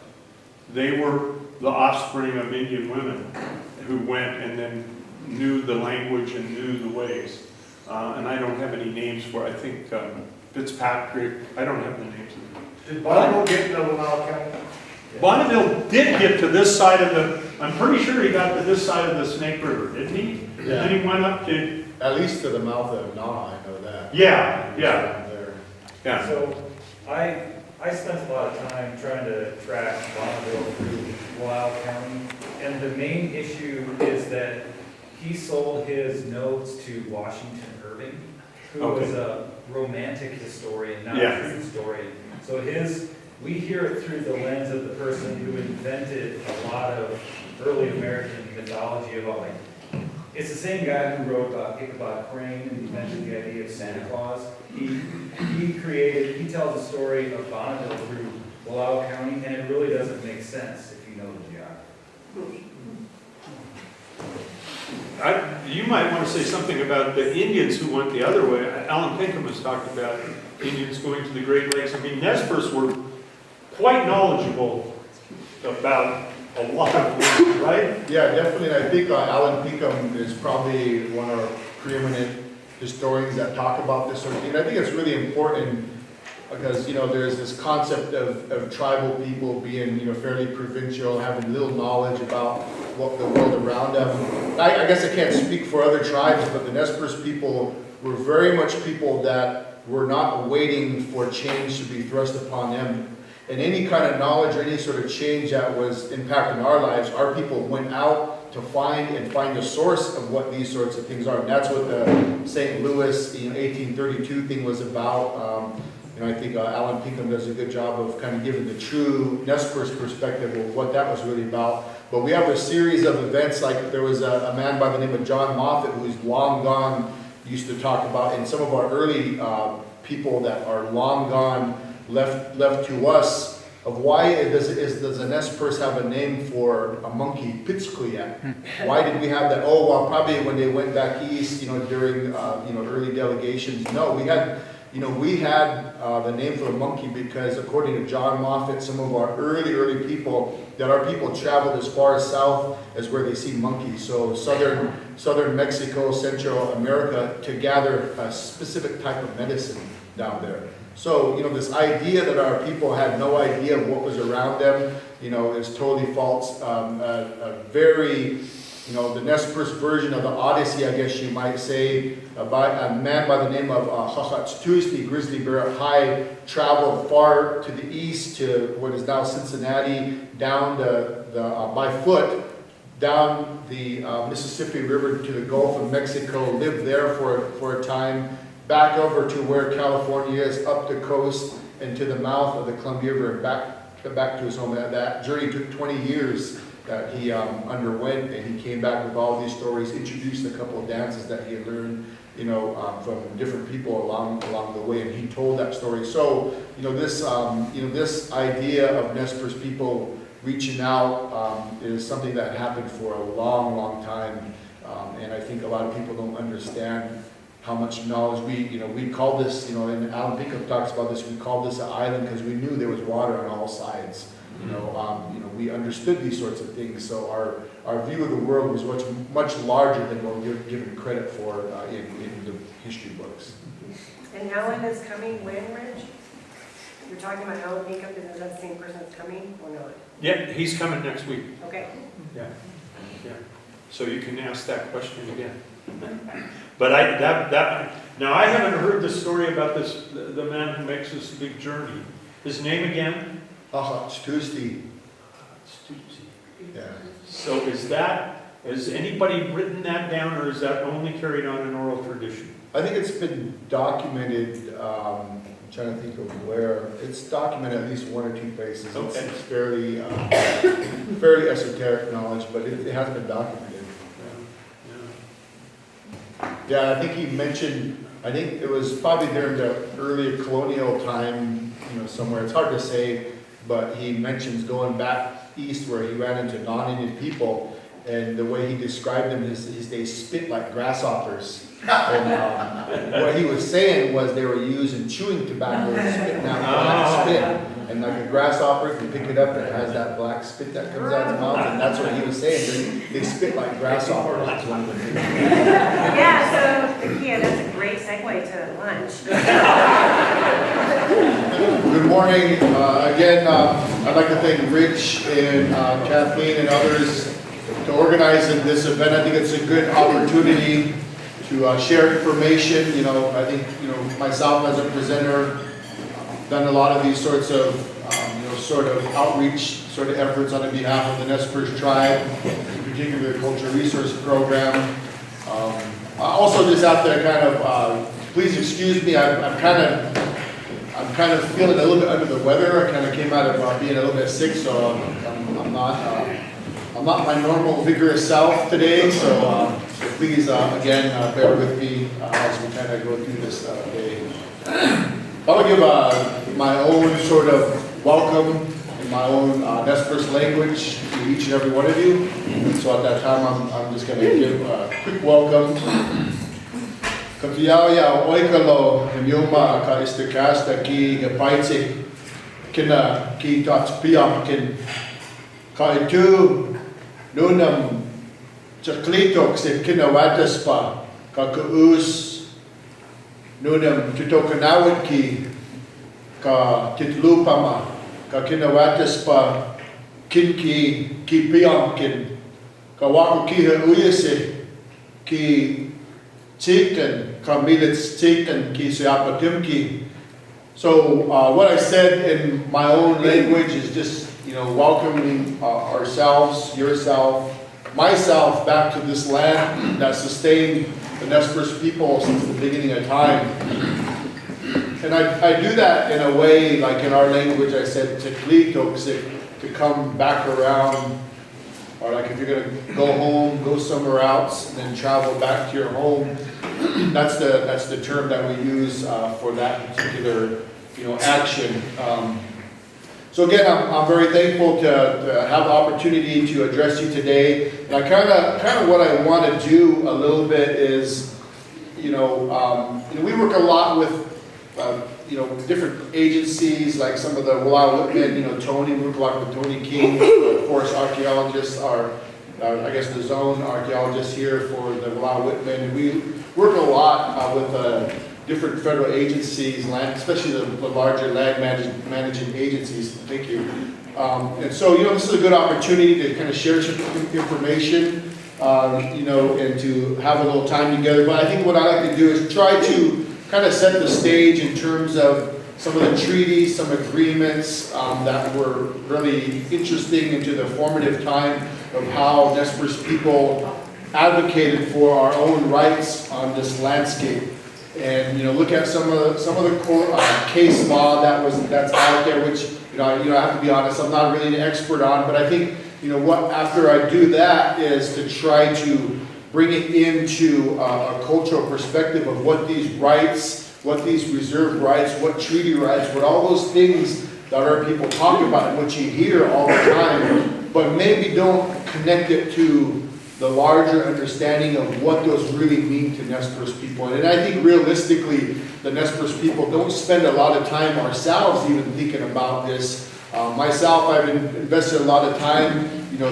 They were the offspring of Indian women who went and then knew the language and knew the ways. And I don't have any names for it. I think Fitzpatrick, I don't have the names of them. Did Bonneville get to Wallowa County? Bonneville did get to this side of the, I'm pretty sure he got to this side of the Snake River, didn't he? And then he went up to, At least to the mouth of Naw, I know that. yeah. Down there. Yeah. So I spent a lot of time trying to track Bonneville through Wallowa County, and the main issue is that he sold his notes to Washington Irving, who was a romantic historian, not a true historian. So we hear it through the lens of the person who invented a lot of early American mythology about, like, it's the same guy who wrote about Ichabod Crane and invented the idea of Santa Claus. He tells a story of Bonneville through Wallowa County, and it really doesn't make sense if you know the geography. You might want to say something about the Indians who went the other way. Alan Pinkham has talked about Indians going to the Great Lakes. I mean, Nez Perce were quite knowledgeable about a lot of things, right? Yeah, definitely. I think Alan Pinkham is probably one of our preeminent historians that talk about this sort of thing. And I think it's really important because, there's this concept of tribal people being, fairly provincial, having little knowledge about what the world around them. I guess I can't speak for other tribes, but the Nez Perce people were very much people that were not waiting for change to be thrust upon them. And any kind of knowledge or any sort of change that was impacting our lives, our people went out to find the source of what these sorts of things are. And that's what the St. Louis 1832 thing was about. I think Alan Pinkham does a good job of kind of giving the true Nez Perce perspective of what that was really about. But we have a series of events, like there was a man by the name of John Moffat who's long gone, used to talk about, and some of our early people that are long gone left to us, of why does the Nez Perce have a name for a monkey, Pitzkliak? Why did we have that? Oh, well, probably when they went back east, during early delegations. No, we had, we had the name for the monkey because according to John Moffat, some of our early people, that our people traveled as far south as where they see monkeys. So southern Mexico, Central America, to gather a specific type of medicine down there. So, this idea that our people had no idea of what was around them, is totally false. A very, the Nez Perce version of the Odyssey, I guess you might say, by a man by the name of Tuesday, Grizzly Bear High, traveled far to the east to what is now Cincinnati, down by foot, down the Mississippi River to the Gulf of Mexico, lived there for a time, back over to where California is, up the coast and to the mouth of the Columbia River, and back to his home. That journey took 20 years that he underwent, and he came back with all these stories, introduced a couple of dances that he had learned, from different people along the way, and he told that story. So, this idea of Nez Perce people reaching out is something that happened for a long time, and I think a lot of people don't understand how much knowledge we call this, and Alan Pickup talks about this, we called this an island because we knew there was water on all sides. We understood these sorts of things, so our view of the world was much larger than what we're given credit for in the history books. And Alan is coming when, Rich? You're talking about Alan Pickup, is that the same person that's coming or not? Yeah, he's coming next week. Okay. Yeah. So you can ask that question again. But now I haven't heard the story about the man who makes this big journey. His name again? It's Tuesday. Yeah. So has anybody written that down, or is that only carried on in oral tradition? I think it's been documented, I'm trying to think of where. It's documented at least one or two places. Okay. It's fairly esoteric knowledge, but it has been documented. Yeah, I think he mentioned, I think it was probably during the earlier colonial time, somewhere. It's hard to say, but he mentions going back east where he ran into non-Indian people, and the way he described them is they spit like grasshoppers. And what he was saying was they were using chewing tobacco and spitting out black spit. And like a grasshopper, if you pick it up, it has that black spit that comes out of the mouth, and that's what he was saying. They spit like grasshoppers. That's one of the things. Yeah, so Nakia, that's a great segue to lunch. Good morning. Again, I'd like to thank Rich and Kathleen and others to organizing this event. I think it's a good opportunity to share information. I think, myself as a presenter, done a lot of these sorts of, sort of outreach sort of efforts on behalf of the Nez Perce tribe, in particular the Culture Resource Program. I also just have to kind of, please excuse me, I'm kind of feeling a little bit under the weather. I kind of came out of being a little bit sick, so I'm not my normal vigorous self today. So please, again, bear with me as we kind of go through this day. I'll give my own sort of welcome in my own Nez Perce language to each and every one of you. So at that time, I'm just going to give a quick welcome. Kapiaya oikalo hemiuma ka istikasta ki gapaitsi kina ki tatspiam kin ka itu nunam chaklitok se kina wataspa ka kuus nunam tutokanawit ki ka titlupama ka kina wataspa kinki ki piam kin ka waku ki uyase ki Chicken, Kamilitz chicken, Kisiapatimki. So what I said in my own language is just, welcoming ourselves, yourself, myself back to this land that sustained the Nez Perce people since the beginning of time. And I do that in a way, like in our language, I said, to come back around. Or like if you're going to go home, go somewhere else, and then travel back to your home. That's the term that we use for that particular action. So again, I'm very thankful to have the opportunity to address you today. And I kind of what I want to do a little bit is, we work a lot with different agencies, like some of the Wallowa Whitman, Tony, we work a lot with Tony King, of course, archaeologists are, I guess the zone archaeologists here for the Wallowa Whitman, and we work a lot with different federal agencies, especially the larger land managing agencies. Thank you. And so, this is a good opportunity to kind of share some information, and to have a little time together. But I think what I like to do is try to kind of set the stage in terms of some of the treaties, some agreements that were really interesting into the formative time of how Nez Perce people advocated for our own rights on this landscape. And look at some of the case law that's out there, which I have to be honest, I'm not really an expert on, but I think after I do that is to try to bring it into a cultural perspective of what these rights, what these reserved rights, what treaty rights, what all those things that our people talk about and what you hear all the time, but maybe don't connect it to the larger understanding of what those really mean to Nez Perce people. And I think realistically, the Nez Perce people don't spend a lot of time ourselves even thinking about this. Myself, I've invested a lot of time,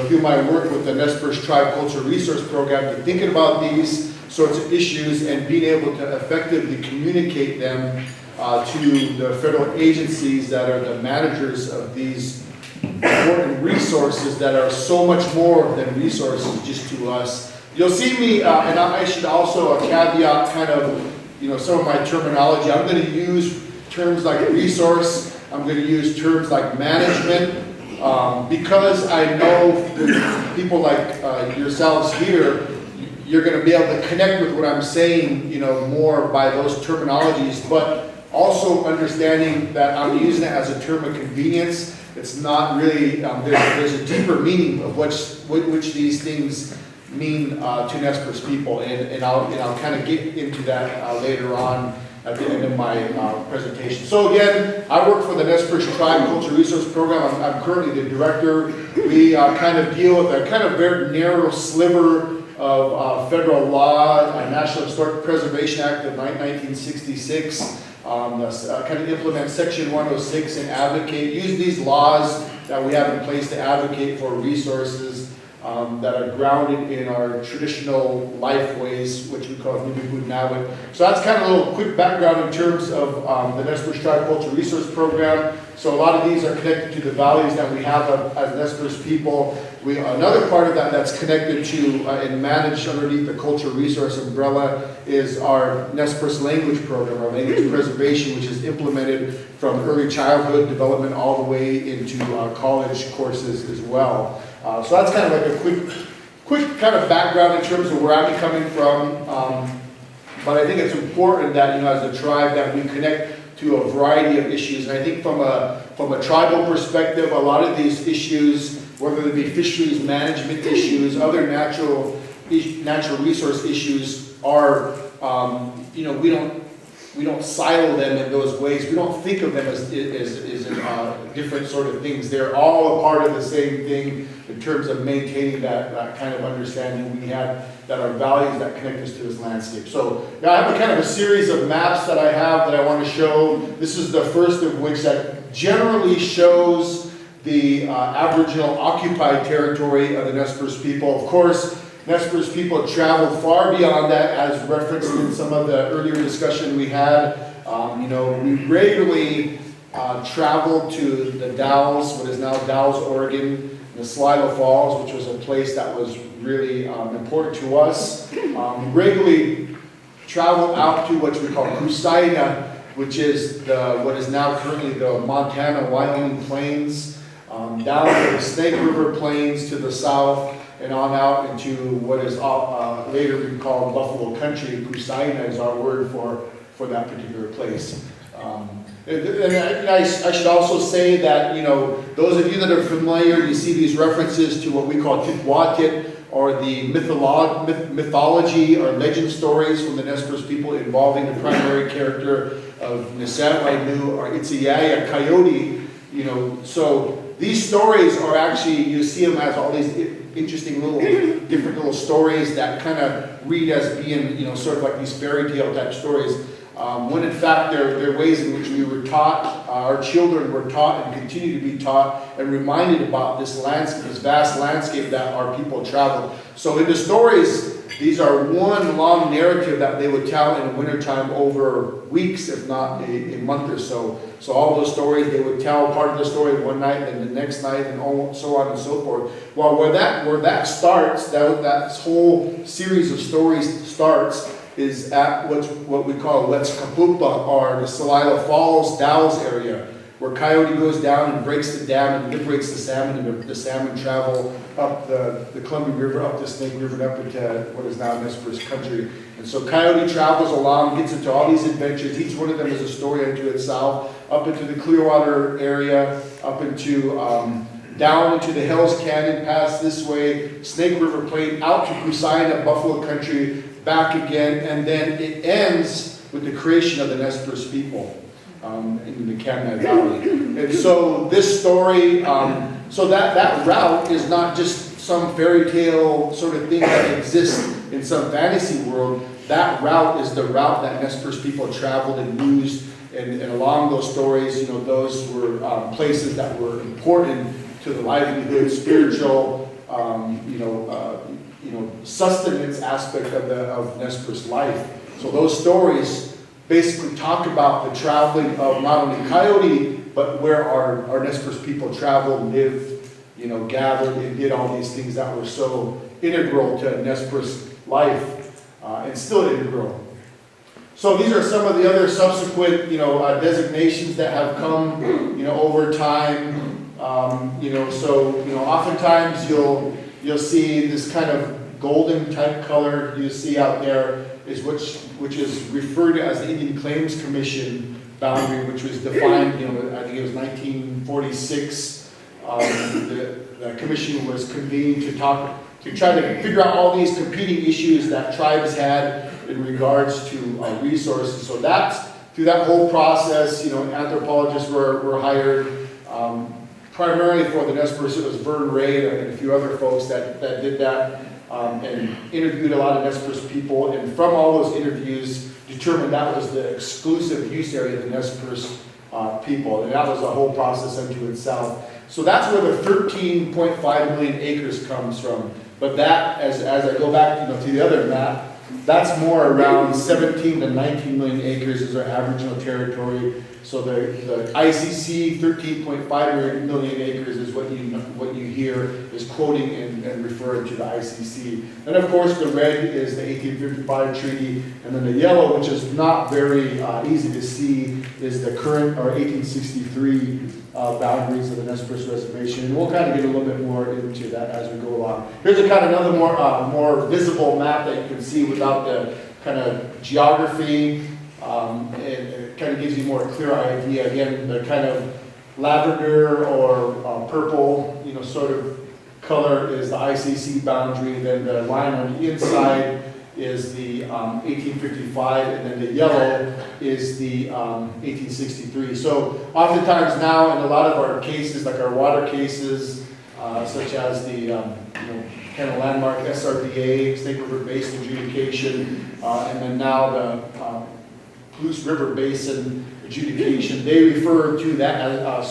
through my work with the Nez Perce Tribe Culture Resource Program, to thinking about these sorts of issues and being able to effectively communicate them to the federal agencies that are the managers of these important resources that are so much more than resources just to us. You'll see me, and I should also caveat kind of, some of my terminology. I'm going to use terms like resource. I'm going to use terms like management, because I know people like yourselves here, you're going to be able to connect with what I'm saying, more by those terminologies, but also understanding that I'm using it as a term of convenience. It's not really, there's a deeper meaning of which these things mean to Nez Perce people, and I'll kind of get into that later on at the end of my presentation. So again, I work for the Nez Perce Tribe Culture Resource Program. I'm currently the director. We kind of deal with a kind of very narrow sliver of federal law, National Historic Preservation Act of 1966. Kind of implement Section 106 and advocate, use these laws that we have in place to advocate for resources that are grounded in our traditional life ways, which we call Nibibudnawit. So that's kind of a little quick background in terms of the Nez Perce Tribe Culture Resource Program. So a lot of these are connected to the values that we have as Nez Perce people. Another part of that that's connected to and managed underneath the culture resource umbrella is our Nez Perce language program, our language preservation, which is implemented from early childhood development all the way into college courses as well. So that's kind of like a quick kind of background in terms of where I'm coming from. But I think it's important that, as a tribe, that we connect to a variety of issues. And I think from a tribal perspective, a lot of these issues, whether they be fisheries management issues, other natural resource issues, are, we don't silo them in those ways. We don't think of them as different sort of things. They're all a part of the same thing in terms of maintaining that kind of understanding we have, that our values that connect us to this landscape. So I have a kind of a series of maps that I have that I want to show. This is the first of which that generally shows the Aboriginal occupied territory of the Nez Perce people. Of course, Nez Perce people traveled far beyond that, as referenced in some of the earlier discussion we had. We regularly traveled to the Dalles, what is now Dalles, Oregon, the Sligo Falls, which was a place that was really important to us. Regularly traveled out to what we call Kusaina, which is what is now currently the Montana-Wyoming Plains, down to the Snake River Plains to the south, and on out into what is later been called Buffalo Country. Kusaina is our word for that particular place. And I should also say that, those of you that are familiar, you see these references to what we call Titwatit, or the mythology or legend stories from the Nez Perce people involving the primary character of Nisawainu or Itziyaya Coyote. So these stories are actually, you see them as all these interesting different little stories that kind of read as being, sort of like these fairy tale type stories. when in fact there are ways in which we were taught, our children were taught and continue to be taught and reminded about this landscape, this vast landscape that our people traveled. So in the stories, these are one long narrative that they would tell in the wintertime over weeks, if not a month or so. So all those stories, they would tell part of the story one night and the next night and so on and so forth. Well, where that starts, that whole series of stories starts, is at what we call Wet'suwet'en, or the Celilo Falls, Dalles area, where Coyote goes down and breaks the dam and liberates the salmon, and the salmon travel up the Columbia River, up the Snake River, and up into what is now Nez Perce country. And so Coyote travels along, gets into all these adventures. Each one of them is a story unto itself, up into the Clearwater area, up into down into the Hells Canyon, past this way, Snake River Plain, out to Kusina, Buffalo country, back again, and then it ends with the creation of the Nez Perce people in the Canada Valley. And so this story, so that route is not just some fairy tale sort of thing that exists in some fantasy world. That route is the route that Nez Perce people traveled and used, and along those stories, those were places that were important to the livelihood, spiritual, sustenance aspect of Nez Perce life. So those stories basically talk about the traveling of not only Coyote, but where our Nez Perce people traveled, lived, gathered, and did all these things that were so integral to Nez Perce life, and still integral. So these are some of the other subsequent, designations that have come, over time. Oftentimes you'll see this kind of golden type color you see out there is which is referred to as the Indian Claims Commission boundary, which was defined, I think it was 1946. The commission was convened to try to figure out all these competing issues that tribes had in regards to resources. So through that whole process, anthropologists were hired. Primarily for the Nez Perce, it was Vern Ray and a few other folks that did that, and interviewed a lot of Nez Perce people, and from all those interviews determined that was the exclusive use area of the Nez Perce people, and that was a whole process unto itself. So that's where the 13.5 million acres comes from. But that, as I go back to the other map, that's more around 17 to 19 million acres is our Aboriginal territory. So the ICC 13.5 million acres is what you hear is quoting and referring to the ICC. And of course the red is the 1855 treaty, and then the yellow, which is not very easy to see, is the current or 1863 boundaries of the Nez Perce Reservation. And we'll kind of get a little bit more into that as we go along. Here's a kind of another more visible map that you can see without the kind of geography. It kind of gives you more clear idea. Again, the kind of lavender or purple, sort of color is the ICC boundary. Then the line on the inside is the 1855, and then the yellow is the 1863. So oftentimes now in a lot of our cases, like our water cases, such as the kind of landmark SRBA, Snake River Basin adjudication, and then now the Palouse River Basin adjudication, they refer to that as,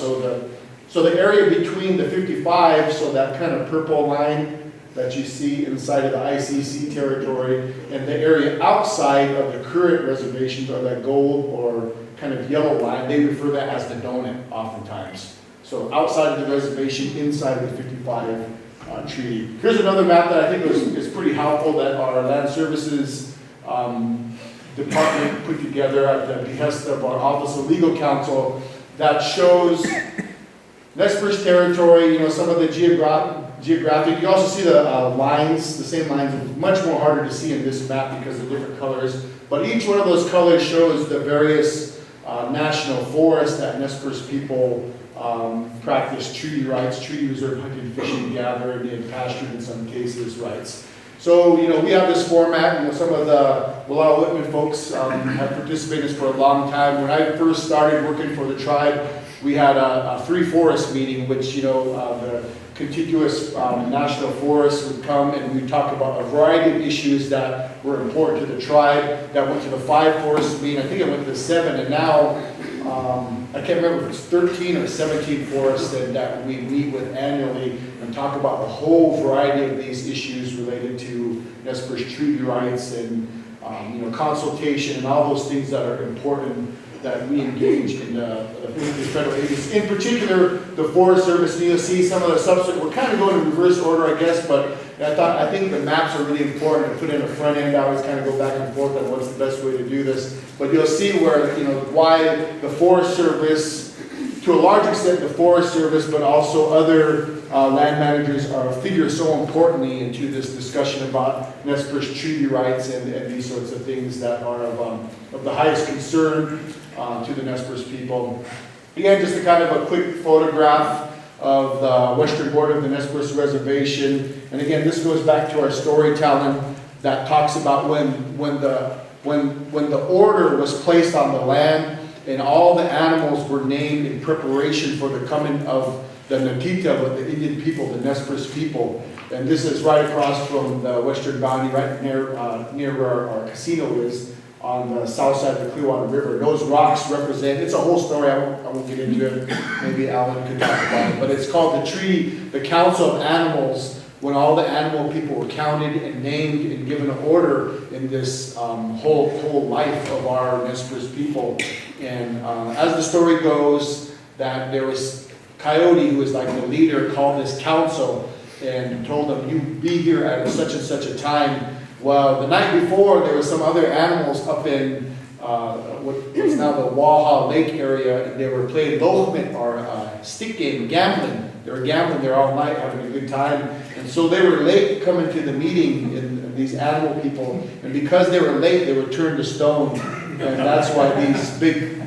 so the area between the 55, so that kind of purple line that you see inside of the ICC territory, and the area outside of the current reservations, or that gold or kind of yellow line, they refer to that as the donut oftentimes. So outside of the reservation, inside of the 55 treaty. Here's another map that I think is pretty helpful that our Land Services department put together at the behest of our Office of Legal Counsel that shows Nez Perce territory, some of the geographic. You also see the lines, the same lines, much more harder to see in this map because of different colors. But each one of those colors shows the various national forests that Nez Perce people practice treaty rights, treaty reserve hunting, fishing, gathered, and pastured in some cases rights. So, we have this format, some of the Wallowa folks have participated in this for a long time. When I first started working for the tribe, we had a free forest meeting, which, the contiguous national forests would come and we'd talk about a variety of issues that were important to the tribe. That went to the 5 forest meeting. I think it went to 7, and now I can't remember if it's 13 or 17 forests that we meet with annually and talk about a whole variety of these issues related to Nez Perce treaty rights and consultation and all those things that are important that we engage in the federal agencies. In particular, the Forest Service, and you'll see some of the subsequent, we're kind of going in reverse order, I guess, but I think the maps are really important to put in the front end. I always kind of go back and forth on what's the best way to do this. But you'll see where, why the Forest Service, to a large extent the Forest Service, but also other land managers figure so importantly into this discussion about Nez Perce treaty rights and these sorts of things that are of the highest concern to the Nez Perce people. Again, just a kind of a quick photograph of the western border of the Nez Perce Reservation. And again, this goes back to our storytelling that talks about when the order was placed on the land and all the animals were named in preparation for the coming of the Nakia, the Indian people, the Nez Perce people. And this is right across from the western boundary, right near where our casino is, on the south side of the Clearwater River. Those rocks represent, it's a whole story, I won't get into it, maybe Alan could talk about it, but it's called the Council of Animals, when all the animal people were counted and named and given an order in this whole life of our Nez Perce people. And as the story goes, that there was Coyote, who was like the leader, called this council and told them, you be here at such and such a time. Well, the night before, there were some other animals up in what's now the Waha Lake area, and they were playing movement or stick game, gambling. They were gambling there all night, having a good time. And so they were late coming to the meeting, in these animal people. And because they were late, they were turned to stone. And that's why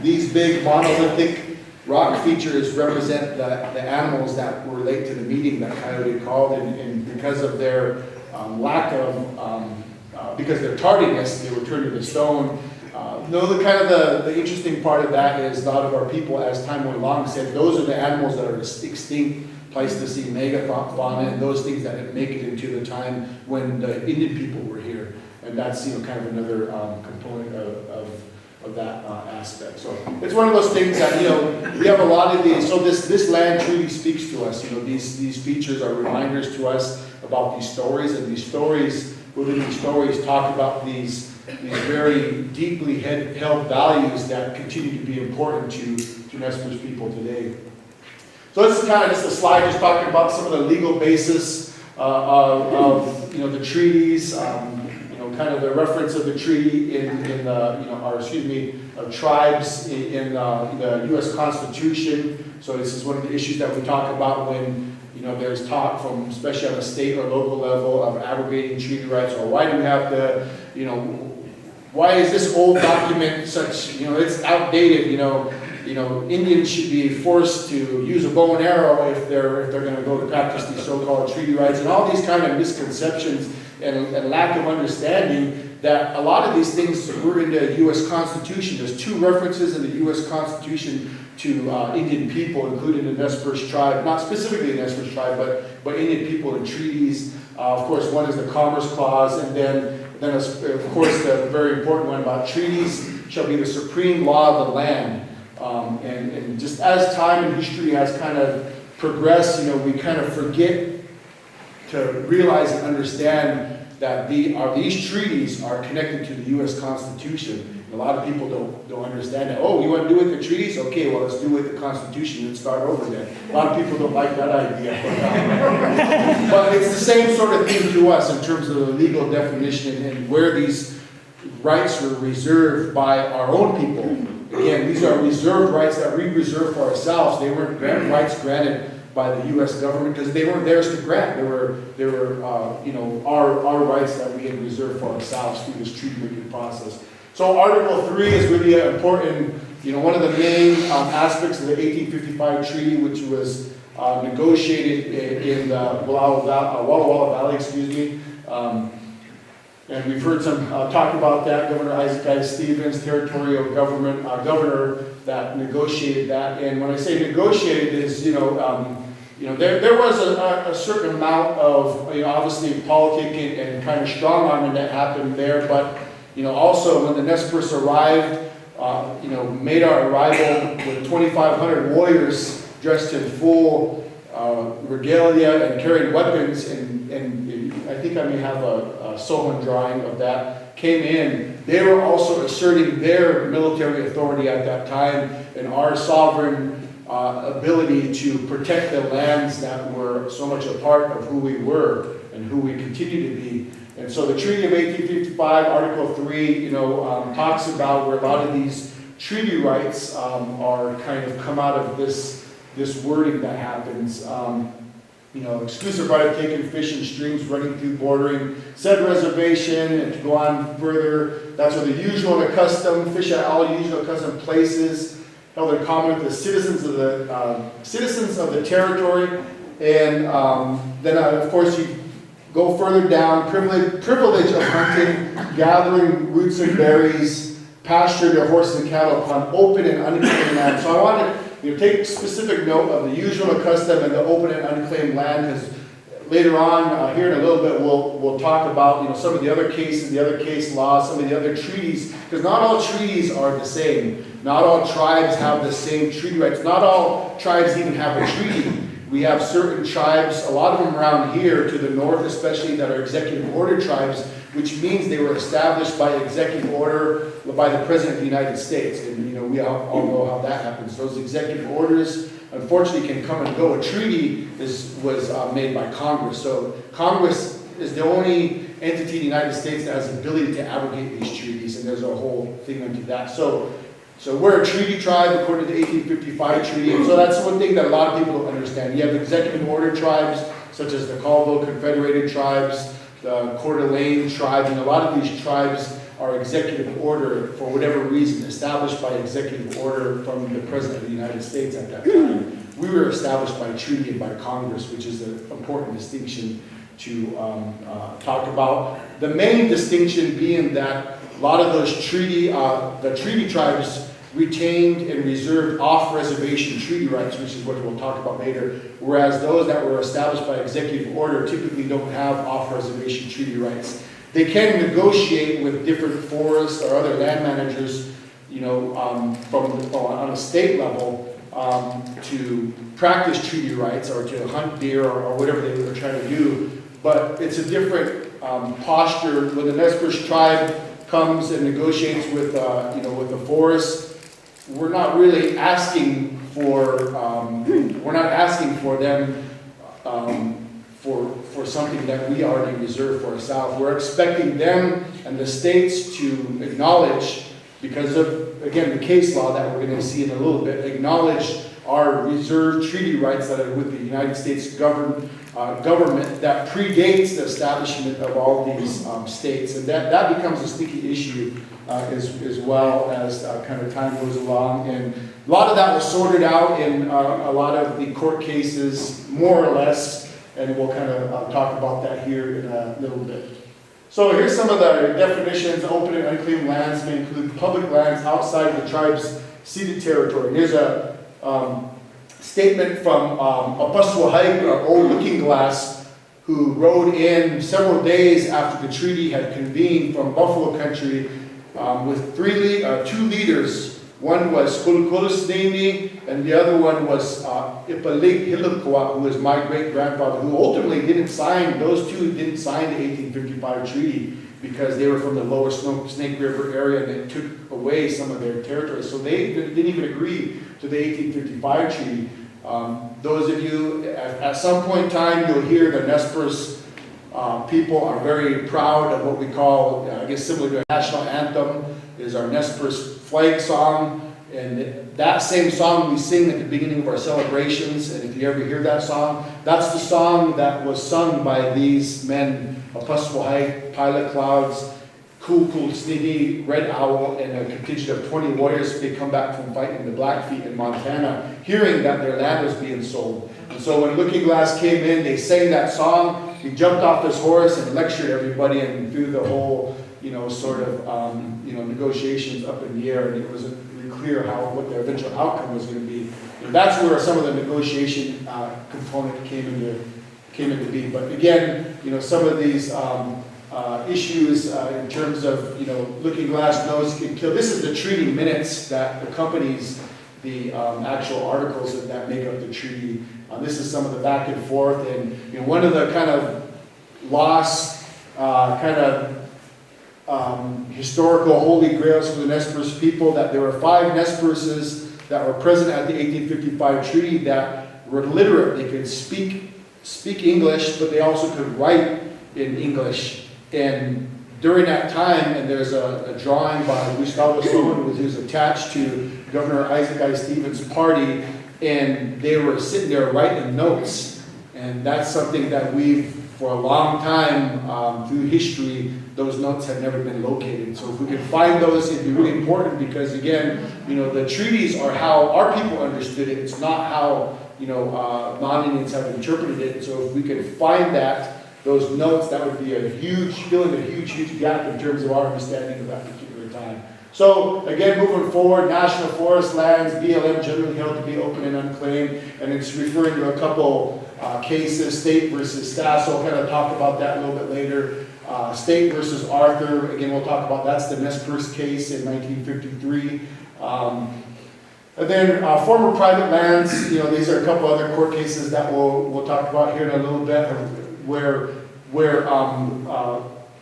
these big monolithic rock features represent the animals that were late to the meeting that Coyote called. And because of their lack of because of their tardiness, they were turned into stone. The interesting part of that is a lot of our people, as time went along, said those are the animals that are extinct, Pleistocene megafauna, and those things that didn't make it into the time when the Indian people were here. And that's kind of another component of that aspect. So it's one of those things that we have a lot of these. So this land truly speaks to us. These features are reminders to us about these stories, and these stories, within these stories, talk about these very deeply held values that continue to be important to Nez Perce people today. So this is kind of just a slide just talking about some of the legal basis of the treaties, kind of the reference of the treaty in tribes in the U.S. Constitution. So this is one of the issues that we talk about when there's talk from, especially on a state or local level, of abrogating treaty rights, or why do we have to, why is this old document such, it's outdated, Indians should be forced to use a bow and arrow if they're going to go to practice these so-called treaty rights, and all these kind of misconceptions and lack of understanding that a lot of these things were in the U.S. Constitution. There's 2 references in the U.S. Constitution to Indian people, including the Nez Perce tribe, not specifically the Nez Perce tribe, but Indian people in treaties. Of course, one is the Commerce Clause, and then of course the very important one about treaties shall be the supreme law of the land. And just as time and history has kind of progressed, we kind of forget to realize and understand that these treaties are connected to the U.S. Constitution. A lot of people don't understand that. Oh, you want to do with the treaties? Okay, well, let's do with the Constitution and start over then. A lot of people don't like that idea. But it's the same sort of thing to us in terms of the legal definition and where these rights were reserved by our own people. Again, these are reserved rights that we reserve for ourselves. They weren't rights granted by the U.S. government because they weren't theirs to grant. They were our rights that we had reserved for ourselves through this treaty-making process. So Article 3 is really an important, one of the main aspects of the 1855 treaty, which was negotiated in the Wallowa Valley, And we've heard some talk about that. Governor Isaac Stevens, territorial government governor that negotiated that. And when I say negotiated, is there was a certain amount of obviously politicking and kind of strong arming that happened there. But also when the Nez Perce arrived, made our arrival with 2,500 warriors dressed in full regalia and carrying weapons, and I think I may have a Sohan drawing of that, came in. They were also asserting their military authority at that time and our sovereign ability to protect the lands that were so much a part of who we were and who we continue to be. And so the Treaty of 1855, Article 3, talks about where a lot of these treaty rights are kind of come out of this wording that happens. Exclusive right of taking fish in streams running through bordering said reservation, and to go on further, that's where the usual and accustomed fish at all usual and accustomed places held in common with the citizens of the territory. And then of course you go further down, privilege of hunting, gathering roots and berries, pasture their horses and cattle upon open and unclaimed land. So I want to take specific note of the usual and custom and the open and unclaimed land, because later on here in a little bit we'll talk about some of the other cases, the other case laws, some of the other treaties, because not all treaties are the same. Not all tribes have the same treaty rights. Not all tribes even have a treaty. We have certain tribes, a lot of them around here to the north especially, that are executive order tribes, which means they were established by executive order by the President of the United States. And we all know how that happens. Those executive orders, unfortunately, can come and go. A treaty was made by Congress. So Congress is the only entity in the United States that has the ability to abrogate these treaties, and there's a whole thing into that. So we're a treaty tribe according to the 1855 treaty, and so that's one thing that a lot of people don't understand. You have executive order tribes, such as the Colville Confederated Tribes, the Coeur d'Alene tribes, and a lot of these tribes are executive order for whatever reason, established by executive order from the President of the United States at that time. We were established by treaty and by Congress, which is an important distinction to talk about. The main distinction being that a lot of those the treaty tribes retained and reserved off-reservation treaty rights, which is what we'll talk about later, whereas those that were established by executive order typically don't have off-reservation treaty rights. They can negotiate with different forests or other land managers, on a state level, to practice treaty rights or to hunt deer or whatever they were trying to do. But it's a different posture. When the Nez Perce tribe comes and negotiates with the forest, we're not really asking for them for something that we already reserve for ourselves. We're expecting them and the states to acknowledge, because of, again, the case law that we're going to see in a little bit, acknowledge our reserved treaty rights that are with the United States government that predates the establishment of all these states. And that becomes a sticky issue as well as kind of time goes along. And a lot of that was sorted out in a lot of the court cases, more or less, and we'll kind of talk about that here in a little bit. So here's some of the definitions. Open and unclaimed lands may include public lands outside of the tribe's ceded territory. Here's a statement from Apaswahig, our old looking glass, who rode in several days after the treaty had convened from Buffalo Country with two leaders. One was Kulkulusnini, and the other one was Ipalik Hilukwa, who was my great-grandfather, who ultimately those two didn't sign the 1855 treaty because they were from the lower Snake River area and it took away some of their territory. So they didn't even agree to the 1855 treaty. Those of you, at some point in time, you'll hear the Nez Perce people are very proud of what we call, I guess similar to a national anthem, is our Nez Perce flag song. And that same song we sing at the beginning of our celebrations, and if you ever hear that song, that's the song that was sung by these men, Apaswahig, Pilot Clouds, cool, sneaky red owl and a contingent of 20 warriors. They come back from fighting the Blackfeet in Montana, hearing that their land was being sold. And so when Looking Glass came in, they sang that song. He jumped off this horse and lectured everybody, and through the whole, sort of, negotiations up in the air, and it wasn't really clear what the eventual outcome was going to be. And that's where some of the negotiation component came into being. But again, some of these issues in terms of, Looking Glass knows you can kill. This is the treaty minutes that accompanies the actual articles that make up the treaty. This is some of the back and forth, and one of the kind of lost historical holy grails for the Nez Perce people, that there were 5 Nez Perces that were present at the 1855 treaty that were literate. They could speak English, but they also could write in English. And during that time, and there's a drawing by Gustavo Solon who was attached to Governor Isaac I. Stevens' party, and they were sitting there writing notes. And that's something that for a long time, through history, those notes have never been located. So if we could find those, it'd be really important, because again, the treaties are how our people understood it. It's not how, non-Indians have interpreted it. So if we could find those notes, that would be filling a huge gap in terms of our understanding of that particular time. So again, moving forward, national forest lands, BLM generally held to be open and unclaimed, and it's referring to a couple cases, State versus Stass. So I'll kind of talk about that a little bit later. State versus Arthur, again, we'll talk about, that's the Nez Perce case in 1953. And then former private lands, these are a couple other court cases that we'll talk about here in a little bit, where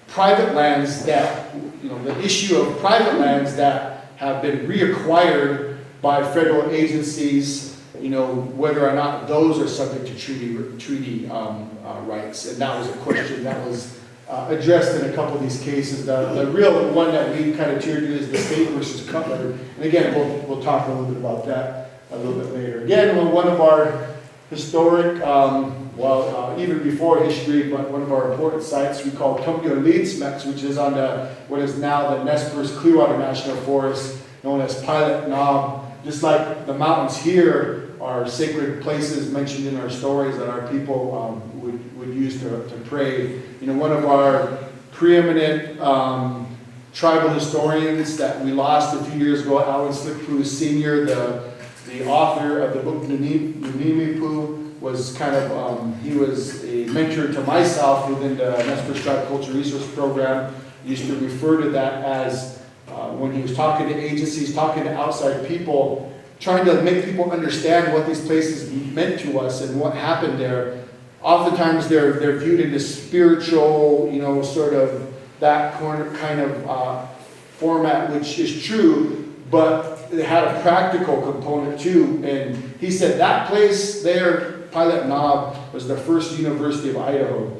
private lands that, the issue of private lands that have been reacquired by federal agencies, whether or not those are subject to treaty rights. And that was a question that was addressed in a couple of these cases. The real one that we kind of tiered to is the State versus Cutler. And again, we'll talk a little bit about that a little bit later. Again, one of our historic, even before history, but one of our important sites we call Tumbio Leadsmex, which is on what is now the Nez Perce Clearwater National Forest, known as Pilot Knob. Just like the mountains here are sacred places mentioned in our stories that our people would use to pray. One of our preeminent tribal historians that we lost a few years ago, Alan Slickpoo Sr., the author of the book Nunimipu, was he was a mentor to myself within the Nez Perce Tribe Culture Resource Program. He used to refer to that as, when he was talking to agencies, talking to outside people, trying to make people understand what these places meant to us and what happened there. Oftentimes they're viewed in this spiritual, sort of that kind of format, which is true, but it had a practical component too. And he said that place there, Pilot Knob, was the first University of Idaho.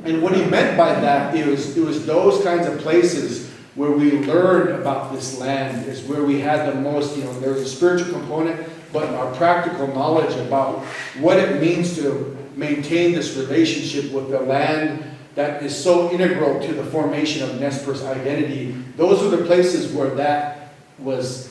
And what he meant by that, it was those kinds of places where we learned about this land, is where we had the most, there was a spiritual component, but our practical knowledge about what it means to maintain this relationship with the land that is so integral to the formation of Nez Perce identity. Those are the places where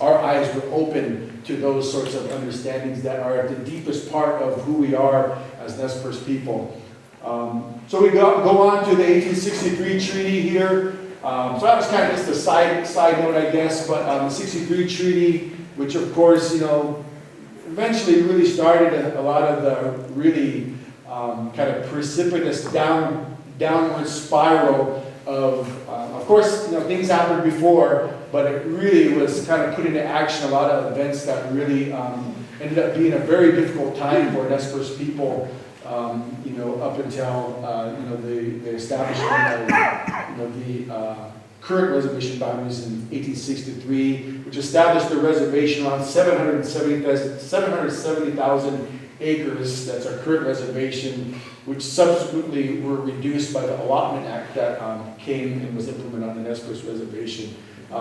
our eyes were open to those sorts of understandings that are at the deepest part of who we are as Nez Perce people. So we go on to the 1863 treaty here. So that was kind of just a side note, I guess, but the 63 treaty, which of course, eventually really started a lot of the really kind of precipitous downward spiral of course, things happened before, but it really was kind of put into action a lot of events that really ended up being a very difficult time for Nez Perce people, up until, the establishment of, the current reservation boundaries in 1863, which established the reservation around 770,000 acres. That's our current reservation, which subsequently were reduced by the Allotment Act that came and was implemented on the Nez Perce Reservation.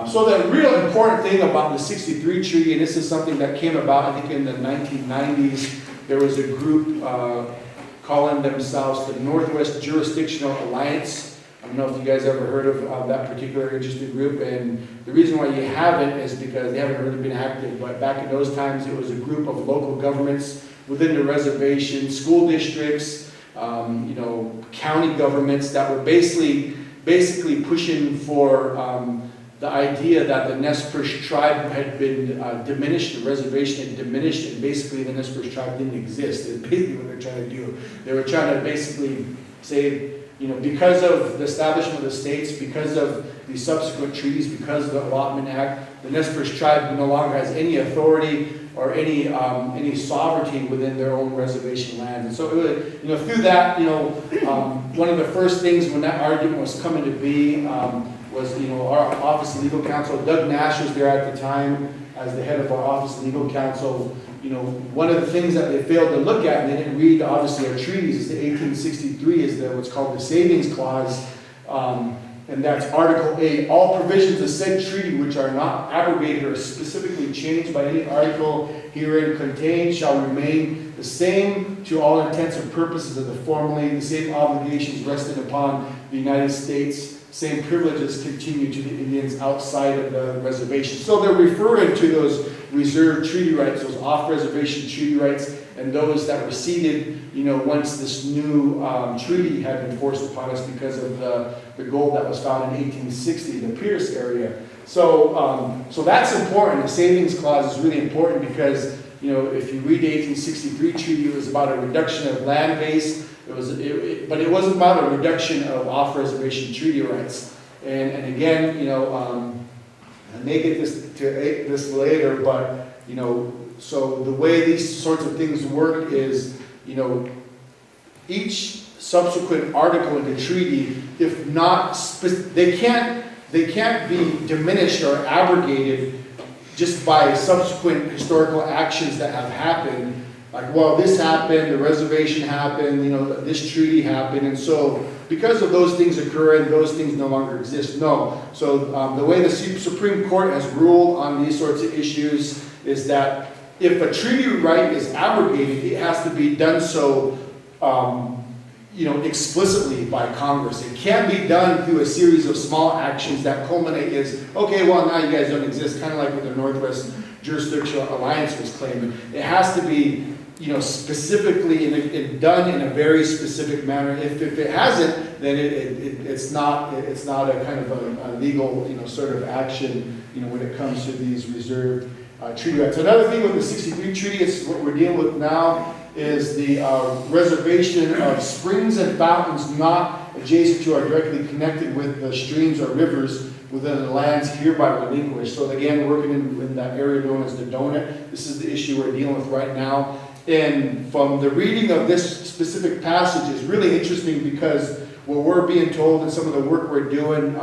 So the real important thing about the 63 Treaty, and this is something that came about, I think, in the 1990s, there was a group calling themselves the Northwest Jurisdictional Alliance. I don't know if you guys ever heard of that particular interested group, and the reason why you haven't is because they haven't really been active, but back in those times, it was a group of local governments within the reservation, school districts, county governments that were basically pushing for the idea that the Nez Perce tribe had been diminished, the reservation had diminished, and basically the Nez Perce tribe didn't exist. That's basically what they're trying to do. They were trying to basically say, because of the establishment of the states, because of the subsequent treaties, because of the Allotment Act, the Nez Perce tribe no longer has any authority or any sovereignty within their own reservation land. And so, through that, one of the first things when that argument was coming to be was, our Office of Legal Counsel, Doug Nash was there at the time as the head of our Office of Legal Counsel. One of the things that they failed to look at, and they didn't read, obviously, our treaties, is the 1863 is what's called the Savings Clause, and that's Article 8. All provisions of said treaty which are not abrogated or specifically changed by any article herein contained shall remain the same to all intents and purposes of the formerly, the same obligations rested upon the United States, same privileges continue to the Indians outside of the reservation. So they're referring to those reserved treaty rights, those off-reservation treaty rights, and those that were ceded, once this new treaty had been forced upon us because of the gold that was found in 1860 in the Pierce area. So that's important. The Savings Clause is really important because, if you read the 1863 treaty, it was about a reduction of land base. But it wasn't about a reduction of off-reservation treaty rights. And again, I may get this later, but so the way these sorts of things work is, each subsequent article in the treaty, if not, they can't be diminished or abrogated just by subsequent historical actions that have happened. Like, well, this happened, the reservation happened, this treaty happened, and so because of those things occurring, those things no longer exist. No. So the way the Supreme Court has ruled on these sorts of issues is that if a treaty right is abrogated, it has to be done so, explicitly by Congress. It can't be done through a series of small actions that culminate as, okay, well, now you guys don't exist, kind of like what the Northwest Jurisdictional Alliance was claiming. It has to be specifically done in a very specific manner. If it hasn't, then it's not a kind of a legal sort of action when it comes to these reserved treaty rights. Another thing with the 63 treaty is what we're dealing with now is the reservation of springs and fountains not adjacent to or directly connected with the streams or rivers within the lands hereby relinquished. So again, working in that area known as the donut. This is the issue we're dealing with right now. And from the reading of this specific passage is really interesting because what we're being told and some of the work we're doing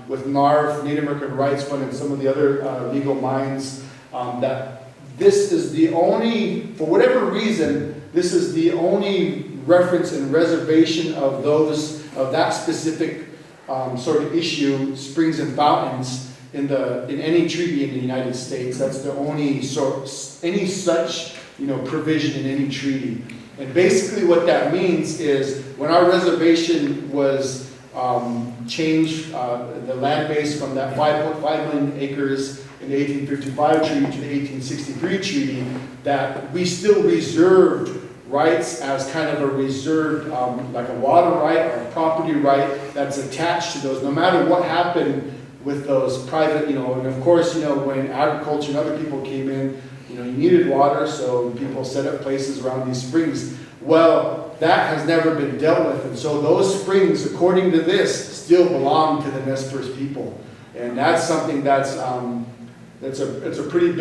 with NARF, Native American Rights Fund, and some of the other legal minds, that this is the only, for whatever reason, this is the only reference and reservation of that specific sort of issue, springs and fountains, in any treaty in the United States. That's the only any such provision in any treaty. And basically what that means is when our reservation was changed, the land base from that 5.5 million acres in the 1855 treaty to the 1863 treaty, that we still reserved rights as kind of a reserved, like a water right or a property right that's attached to those, no matter what happened with those private, and of course, when agriculture and other people came in, you needed water, so people set up places around these springs. Well, that has never been dealt with, and so those springs, according to this, still belong to the Nez Perce people, and that's something that's it's a pretty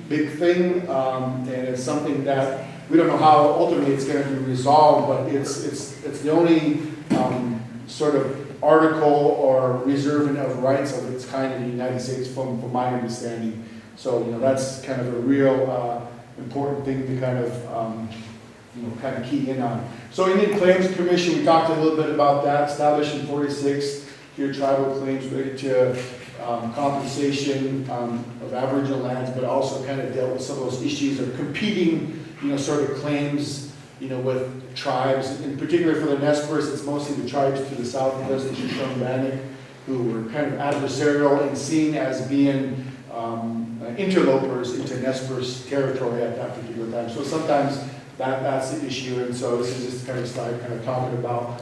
big thing, and it's something that we don't know how ultimately it's going to be resolved, but it's the only sort of article or reserving of rights of its kind in the United States, from my understanding. So that's kind of a real important thing to kind of key in on. So Indian Claims Commission, we talked a little bit about that, established in '46. Here, tribal claims related to compensation of Aboriginal lands, but also kind of dealt with some of those issues of competing, sort of claims with tribes, in particular for the Nez Perce, it's mostly the tribes to the south of us, the Shoshone-Bannock, who were kind of adversarial and seen as being interlopers into Nez Perce territory at that particular time. So sometimes that's the issue, and so this is just kind of slide kind of talking about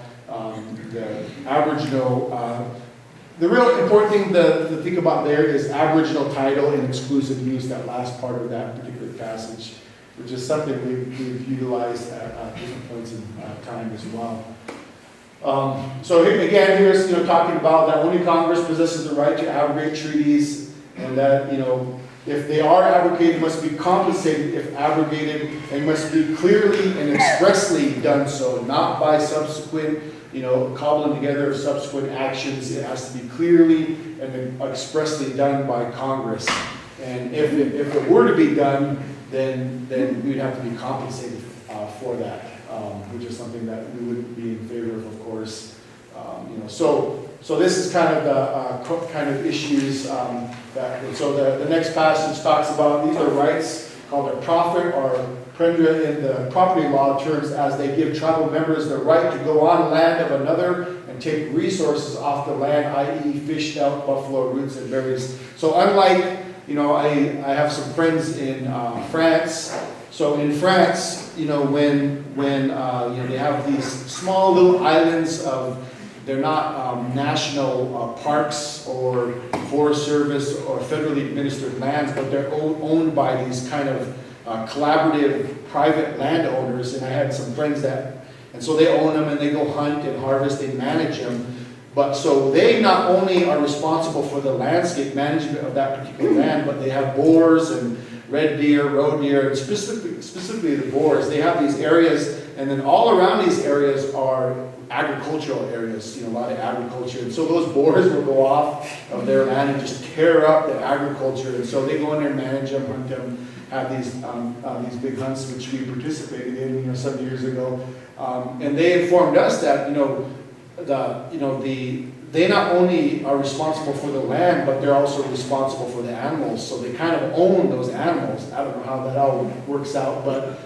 the Aboriginal. The real important thing to think about there is Aboriginal title and exclusive use, that last part of that particular passage, which is something we've utilized at different points in time as well. So again, here's talking about that only Congress possesses the right to abrogate treaties, and that if they are abrogated, must be compensated if abrogated, and must be clearly and expressly done so, not by subsequent cobbling together of subsequent actions. It has to be clearly and expressly done by Congress. And if it were to be done, then we'd have to be compensated for that, which is something that we would be in favor of course. So this is kind of the kind of issues the next passage talks about. These are rights called a profit or prendra in the property law terms, as they give tribal members the right to go on land of another and take resources off the land, i.e. fish, elk, buffalo, roots, and berries. So unlike, I have some friends in France. So in France, when they have these small little islands they're not national parks or Forest Service or federally administered lands, but they're owned by these kind of collaborative private landowners. And I had some friends and so they own them and they go hunt and harvest, they manage them. But so they not only are responsible for the landscape management of that particular land, but they have boars and red deer, roe deer, and specifically the boars. They have these areas, and then all around these areas are agricultural areas, a lot of agriculture. And so those boars will go off of their land and just tear up the agriculture. And so they go in there and manage them, hunt them, have these big hunts, which we participated in, some years ago. And they informed us that, they not only are responsible for the land, but they're also responsible for the animals. So they kind of own those animals. I don't know how that all works out, but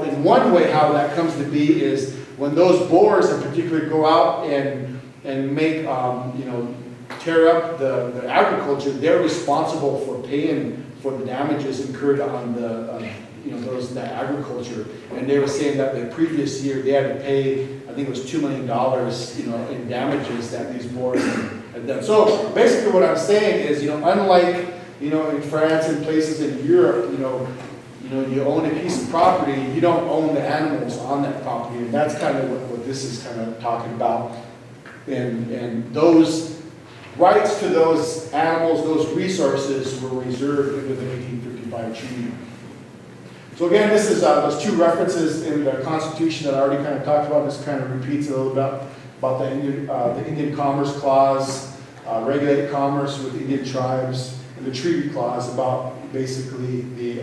in one way how that comes to be is when those boars in particular go out and make, tear up the agriculture, they're responsible for paying for the damages incurred on the agriculture. And they were saying that the previous year they had to pay, I think it was $2 million, in damages that these boars had done. So basically what I'm saying is, unlike, in France and places in Europe, you own a piece of property, you don't own the animals on that property. And that's kind of what this is kind of talking about. And those rights to those animals, those resources were reserved under the 1855 treaty. So again, this is those two references in the Constitution that I already kind of talked about. This kind of repeats a little bit about the Indian Commerce Clause, regulated commerce with Indian tribes, and the Treaty Clause about basically the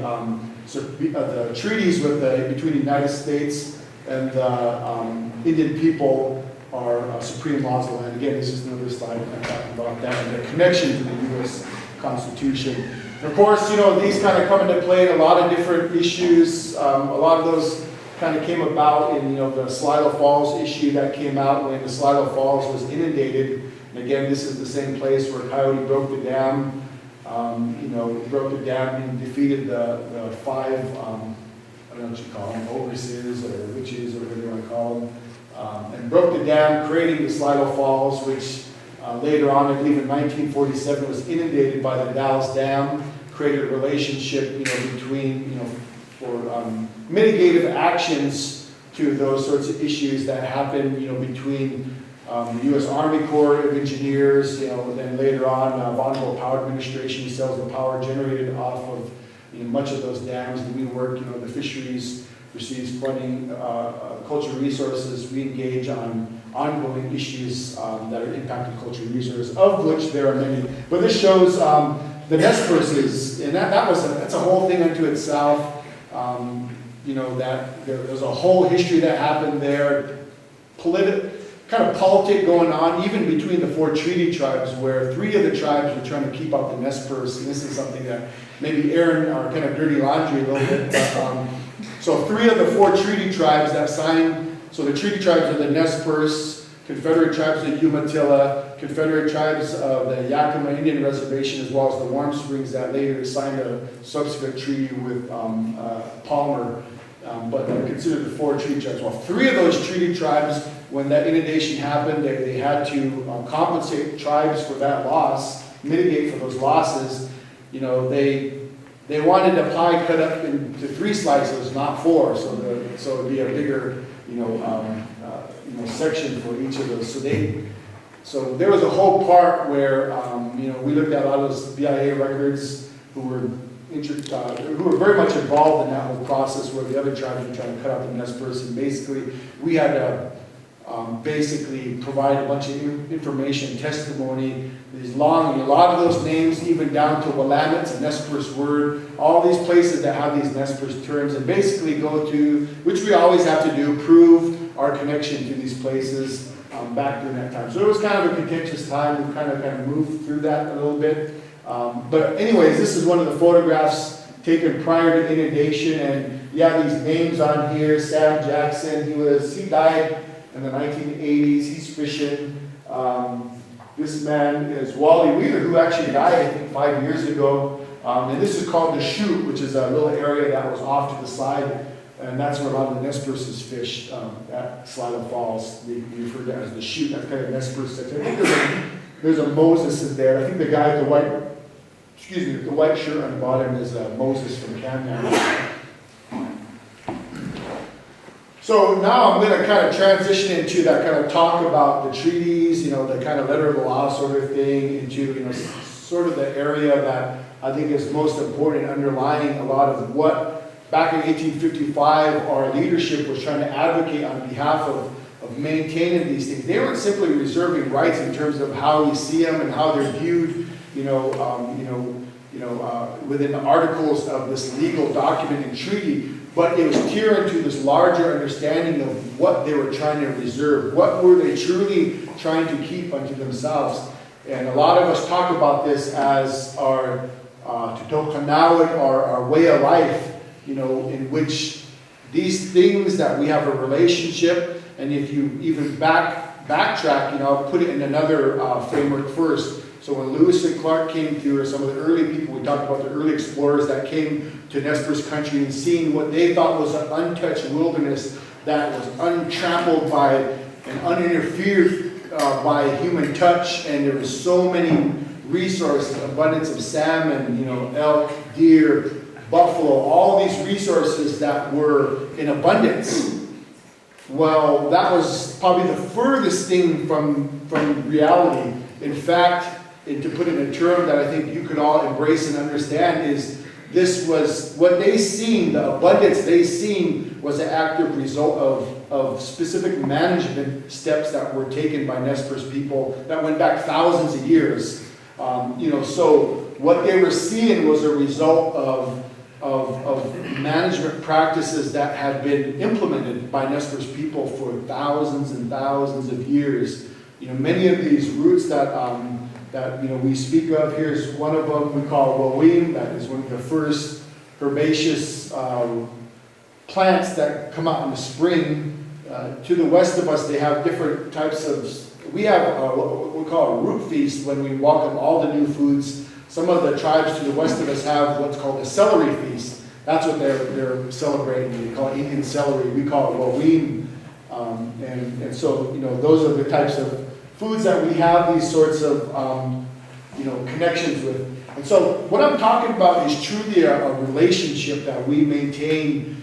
treaties between the United States and the Indian people are supreme laws of the land. Again, this is another slide I'm talking about that and the connection to the U.S. Constitution. And of course, these kind of come into play in a lot of different issues. A lot of those kind of came about in, the Sligo Falls issue that came out when the Sligo Falls was inundated. And again, this is the same place where Coyote broke the dam. Broke the dam and defeated the five, I don't know what you call them, ogresses or witches or whatever you want to call them. And broke the dam, creating the Sligo Falls, which later on, I believe in 1947, was inundated by the Dalles Dam, created a relationship, between, for mitigative actions to those sorts of issues that happened, between the U.S. Army Corps of Engineers, then later on, Bonneville Power Administration sells the power generated off of much of those dams. We work, the fisheries receives funding, cultural resources. We engage on ongoing issues that are impacting cultural resources, of which there are many. But this shows the Nez Perces, and that's a whole thing unto itself. That there's a whole history that happened there, kind of politic going on, even between the four treaty tribes, where three of the tribes were trying to keep out the Nez Perce. And this is something that maybe Aaron, our kind of dirty laundry a little bit, So 3 of the 4 treaty tribes that signed, so the treaty tribes are the Nez Perce, Confederate tribes of Umatilla, Confederate tribes of the Yakima Indian Reservation, as well as the Warm Springs that later signed a subsequent treaty with Palmer. But they're considered the 4 treaty tribes. Well, 3 of those treaty tribes, when that inundation happened, they had to compensate tribes for that loss, mitigate for those losses. You know, they wanted the pie cut up into 3 slices, not 4, so it'd be a bigger, section for each of those. So there was a whole part where, we looked at a lot of those BIA records who were very much involved in that whole process, where the other tribes were trying to cut out the Nez Perce, and basically we had to provide a bunch of information, testimony, a lot of those names, even down to Willamette, a Nez Perce word, all these places that have these Nez Perce terms, and basically go to, which we always have to do, prove our connection to these places back during that time. So it was kind of a contentious time. We kind of moved through that a little bit. But anyways, this is one of the photographs taken prior to inundation, and these names on here. Sam Jackson, he died in the 1980s. He's fishing. This man is Wally Wheeler, who actually died, I think, 5 years ago. And this is called the Chute, which is a little area that was off to the side, and that's where a lot of the Nez Perce's fish at Sligo Falls. They refer to it as the Chute. That's kind of Nez Perce section. I think there's a Moses in there. I think the guy with the white shirt on the bottom is Moses from Canada. So now I'm going to kind of transition into that kind of talk about the treaties, the kind of letter of the law sort of thing, into, sort of the area that I think is most important, underlying a lot of what back in 1855 our leadership was trying to advocate on behalf of maintaining these things. They weren't simply reserving rights in terms of how we see them and how they're viewed, within the articles of this legal document and treaty, but it was tiered to this larger understanding of what they were trying to reserve. What were they truly trying to keep unto themselves? And a lot of us talk about this as our our way of life, in which these things that we have a relationship, and if you even backtrack, I'll put it in another framework first. So when Lewis and Clark came through, or some of the early people, we talked about the early explorers that came to Nez Perce country and seeing what they thought was an untouched wilderness that was untrampled by and uninterfered by human touch, and there was so many resources, abundance of salmon, elk, deer, buffalo, all these resources that were in abundance. Well, that was probably the furthest thing from reality. In fact, and to put it in a term that I think you could all embrace and understand, is this was what they seen, the abundance they seen was an active result of specific management steps that were taken by Nez Perce people that went back thousands of years. So what they were seeing was a result of management practices that had been implemented by Nez Perce people for thousands and thousands of years. Many of these roots that we speak of, here's one of them we call Wallowas. That is one of the first herbaceous plants that come out in the spring. To the west of us, they have different types of. We have what we call a root feast when we welcome all the new foods. Some of the tribes to the west of us have what's called a celery feast. That's what they're celebrating. They call it Indian celery. We call it Wallowas. And so, those are the types of foods that we have these sorts of, connections with. And so what I'm talking about is truly a relationship that we maintain.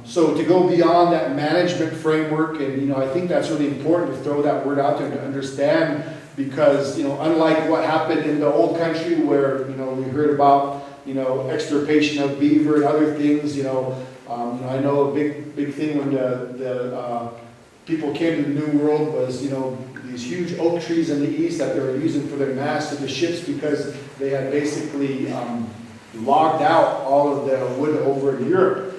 So to go beyond that management framework, and, I think that's really important to throw that word out there to understand, because, unlike what happened in the old country where, we heard about, extirpation of beaver and other things, I know a big thing when the people came to the New World was, these huge oak trees in the east that they were using for their masts of the ships, because they had basically logged out all of the wood over in Europe.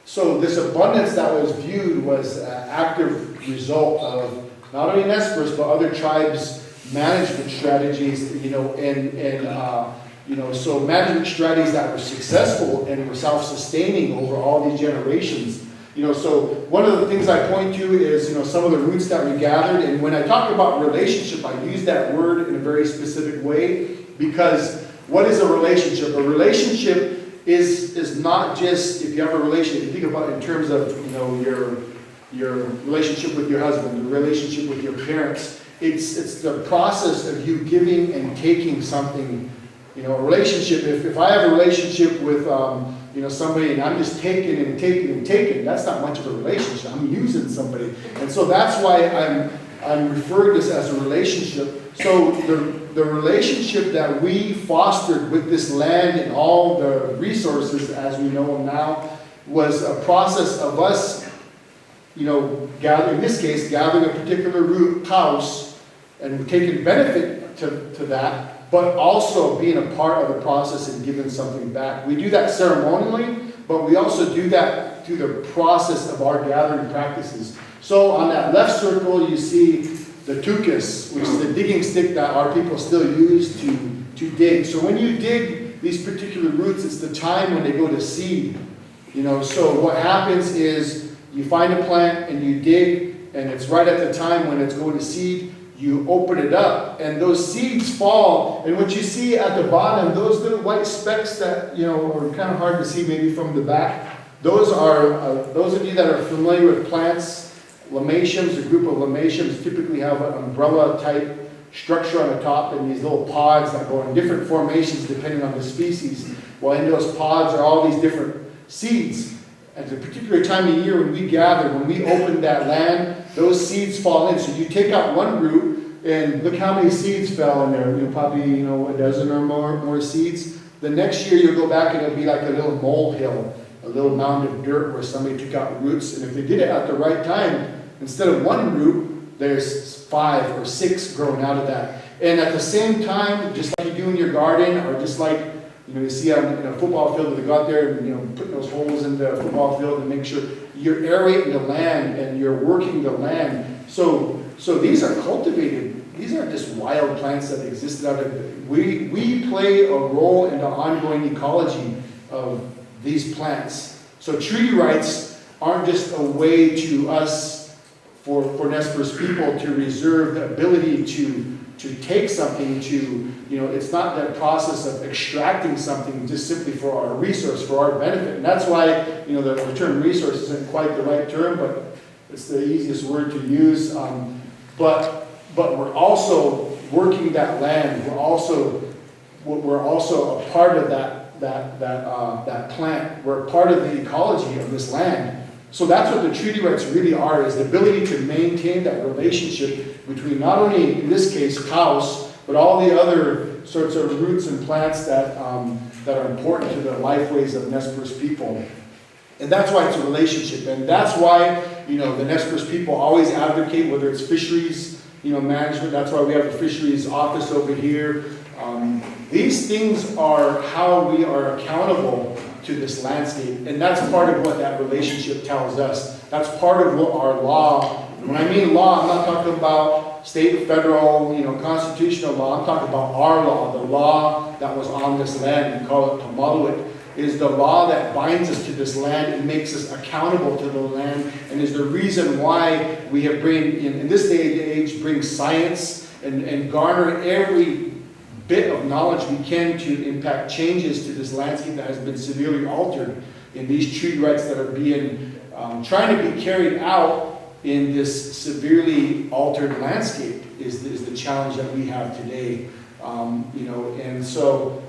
So this abundance that was viewed was an active result of not only Nez Perce, but other tribes' management strategies, So management strategies that were successful and were self-sustaining over all these generations. So one of the things I point to is, some of the roots that we gathered. And when I talk about relationship, I use that word in a very specific way, because what is a relationship? A relationship is not just, if you have a relationship, you think about it in terms of, your relationship with your husband, the relationship with your parents. It's the process of you giving and taking something. A relationship, if I have a relationship with, somebody and I'm just taking and taking and taking, that's not much of a relationship. I'm using somebody. And so that's why I'm referring to this as a relationship. So the relationship that we fostered with this land and all the resources as we know them now was a process of us, gathering, in this case, gathering a particular root house and taking benefit to that, but also being a part of the process and giving something back. We do that ceremonially, but we also do that through the process of our gathering practices. So on that left circle, you see the tukus, which is the digging stick that our people still use to dig. So when you dig these particular roots, it's the time when they go to seed. So what happens is you find a plant and you dig, and it's right at the time when it's going to seed. You open it up, and those seeds fall, and what you see at the bottom, those little white specks that, are kind of hard to see maybe from the back, those are, those of you that are familiar with plants, limatiums, a group of limatiums typically have an umbrella-type structure on the top, and these little pods that go in different formations depending on the species. Well, in those pods are all these different seeds. At a particular time of year when we gather, when we open that land, those seeds fall in. So you take out one root, and look how many seeds fell in there. Probably, a dozen or more seeds. The next year you'll go back and it'll be like a little molehill, a little mound of dirt where somebody took out roots. And if they did it at the right time, instead of one root, there's 5 or 6 growing out of that. And at the same time, just like you do in your garden, or just like you see in a football field, they go out there and putting those holes in the football field and make sure you're aerating the land and you're working the land. So these are cultivated. These aren't just wild plants that existed out of. We play a role in the ongoing ecology of these plants. So treaty rights aren't just a way to us, for Nez Perce people, to reserve the ability to take something, it's not that process of extracting something just simply for our resource, for our benefit. And that's why, the term resource isn't quite the right term, but it's the easiest word to use. But we're also working that land. We're also a part of that plant. We're a part of the ecology of this land. So that's what the treaty rights really are, is the ability to maintain that relationship between not only, in this case, cows, but all the other sorts of roots and plants that are important to the lifeways of Nez Perce people. And that's why it's a relationship. And that's why, the Nez Perce people always advocate, whether it's fisheries, management. That's why we have the fisheries office over here. These things are how we are accountable to this landscape. And that's part of what that relationship tells us. That's part of what our law, when I mean law, I'm not talking about state, federal, constitutional law. I'm talking about our law, the law that was on this land. We call it Tamaluit, is the law that binds us to this land and makes us accountable to the land, and is the reason why we have in this day and age, bring science and garner every bit of knowledge we can to impact changes to this landscape that has been severely altered in these treaty rights that are being trying to be carried out in this severely altered landscape is the challenge that we have today. And so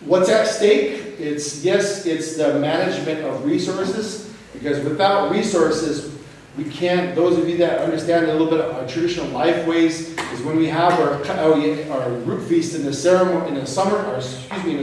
what's at stake? It's the management of resources, because without resources, we can't, those of you that understand a little bit of our traditional lifeways, is when we have our root feast in the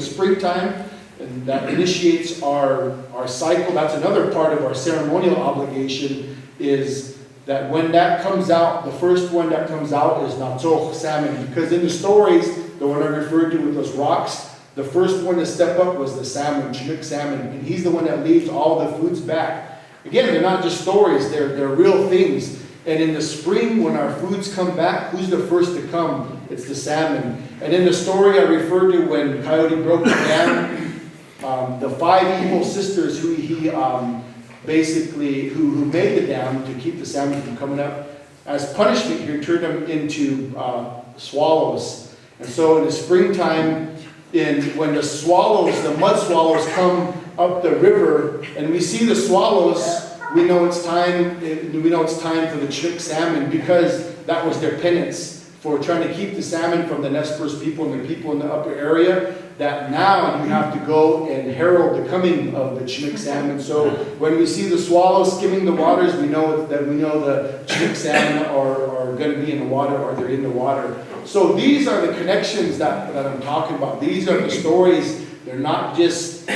springtime, and that initiates our cycle. That's another part of our ceremonial obligation, is that when that comes out, the first one that comes out is Natsoch salmon, because in the stories, the one I referred to with those rocks, the first one to step up was the salmon, Chinook salmon, and he's the one that leaves all the foods back. Again, they're not just stories, they're real things. And in the spring, when our foods come back, who's the first to come? It's the salmon. And in the story I referred to when Coyote broke the dam, the 5 evil sisters who he basically, who made the dam to keep the salmon from coming up, as punishment, he turned them into swallows. And so in the springtime, when the swallows, the mud swallows come up the river, and we see the swallows, we know it's time for the Chinook salmon, because that was their penance for trying to keep the salmon from the Nez Perce people and the people in the upper area, that now you have to go and herald the coming of the Chinook salmon. So when we see the swallows skimming the waters, we know the Chinook salmon are going to be in the water, or they're in the water. So these are the connections that I'm talking about. These are the stories. They're not just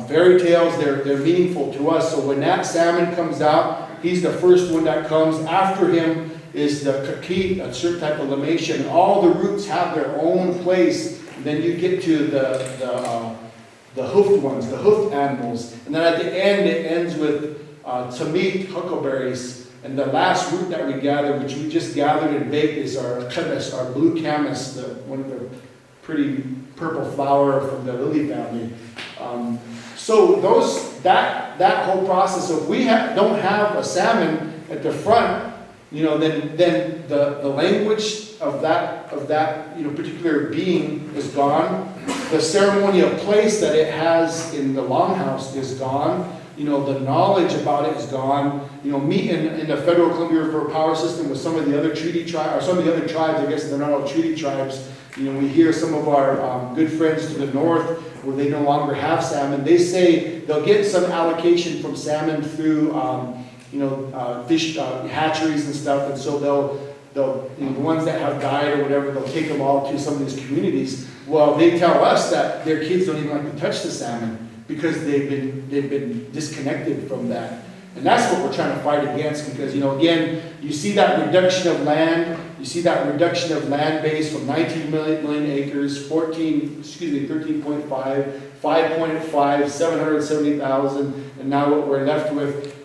fairy tales, they're meaningful to us. So when that salmon comes out, he's the first one that comes. After him is the kaki, a certain type of lamation. All the roots have their own place. And then you get to the hoofed ones, the hoofed animals. And then at the end, it ends with tamit, huckleberries. And the last root that we gather, which we just gathered and baked, is our camas, our blue camas, one of the pretty purple flower from the lily family. So that whole process, so if we don't have a salmon at the front, then the language of that particular being is gone. The ceremonial place that it has in the longhouse is gone. The knowledge about it is gone. Me in the Federal Columbia River Power System with some of the other treaty tribes, or some of the other tribes, I guess they're not all treaty tribes. We hear some of our good friends to the north where they no longer have salmon. They say they'll get some allocation from salmon through, fish hatcheries and stuff, and so they'll the ones that have died or whatever, they'll take them all to some of these communities. Well, they tell us that their kids don't even like to touch the salmon because they've been disconnected from that. And that's what we're trying to fight against, because, again, you see that reduction of land, you see that reduction of land base from 19 million acres, 13.5, 5.5, 770,000, and now what we're left with.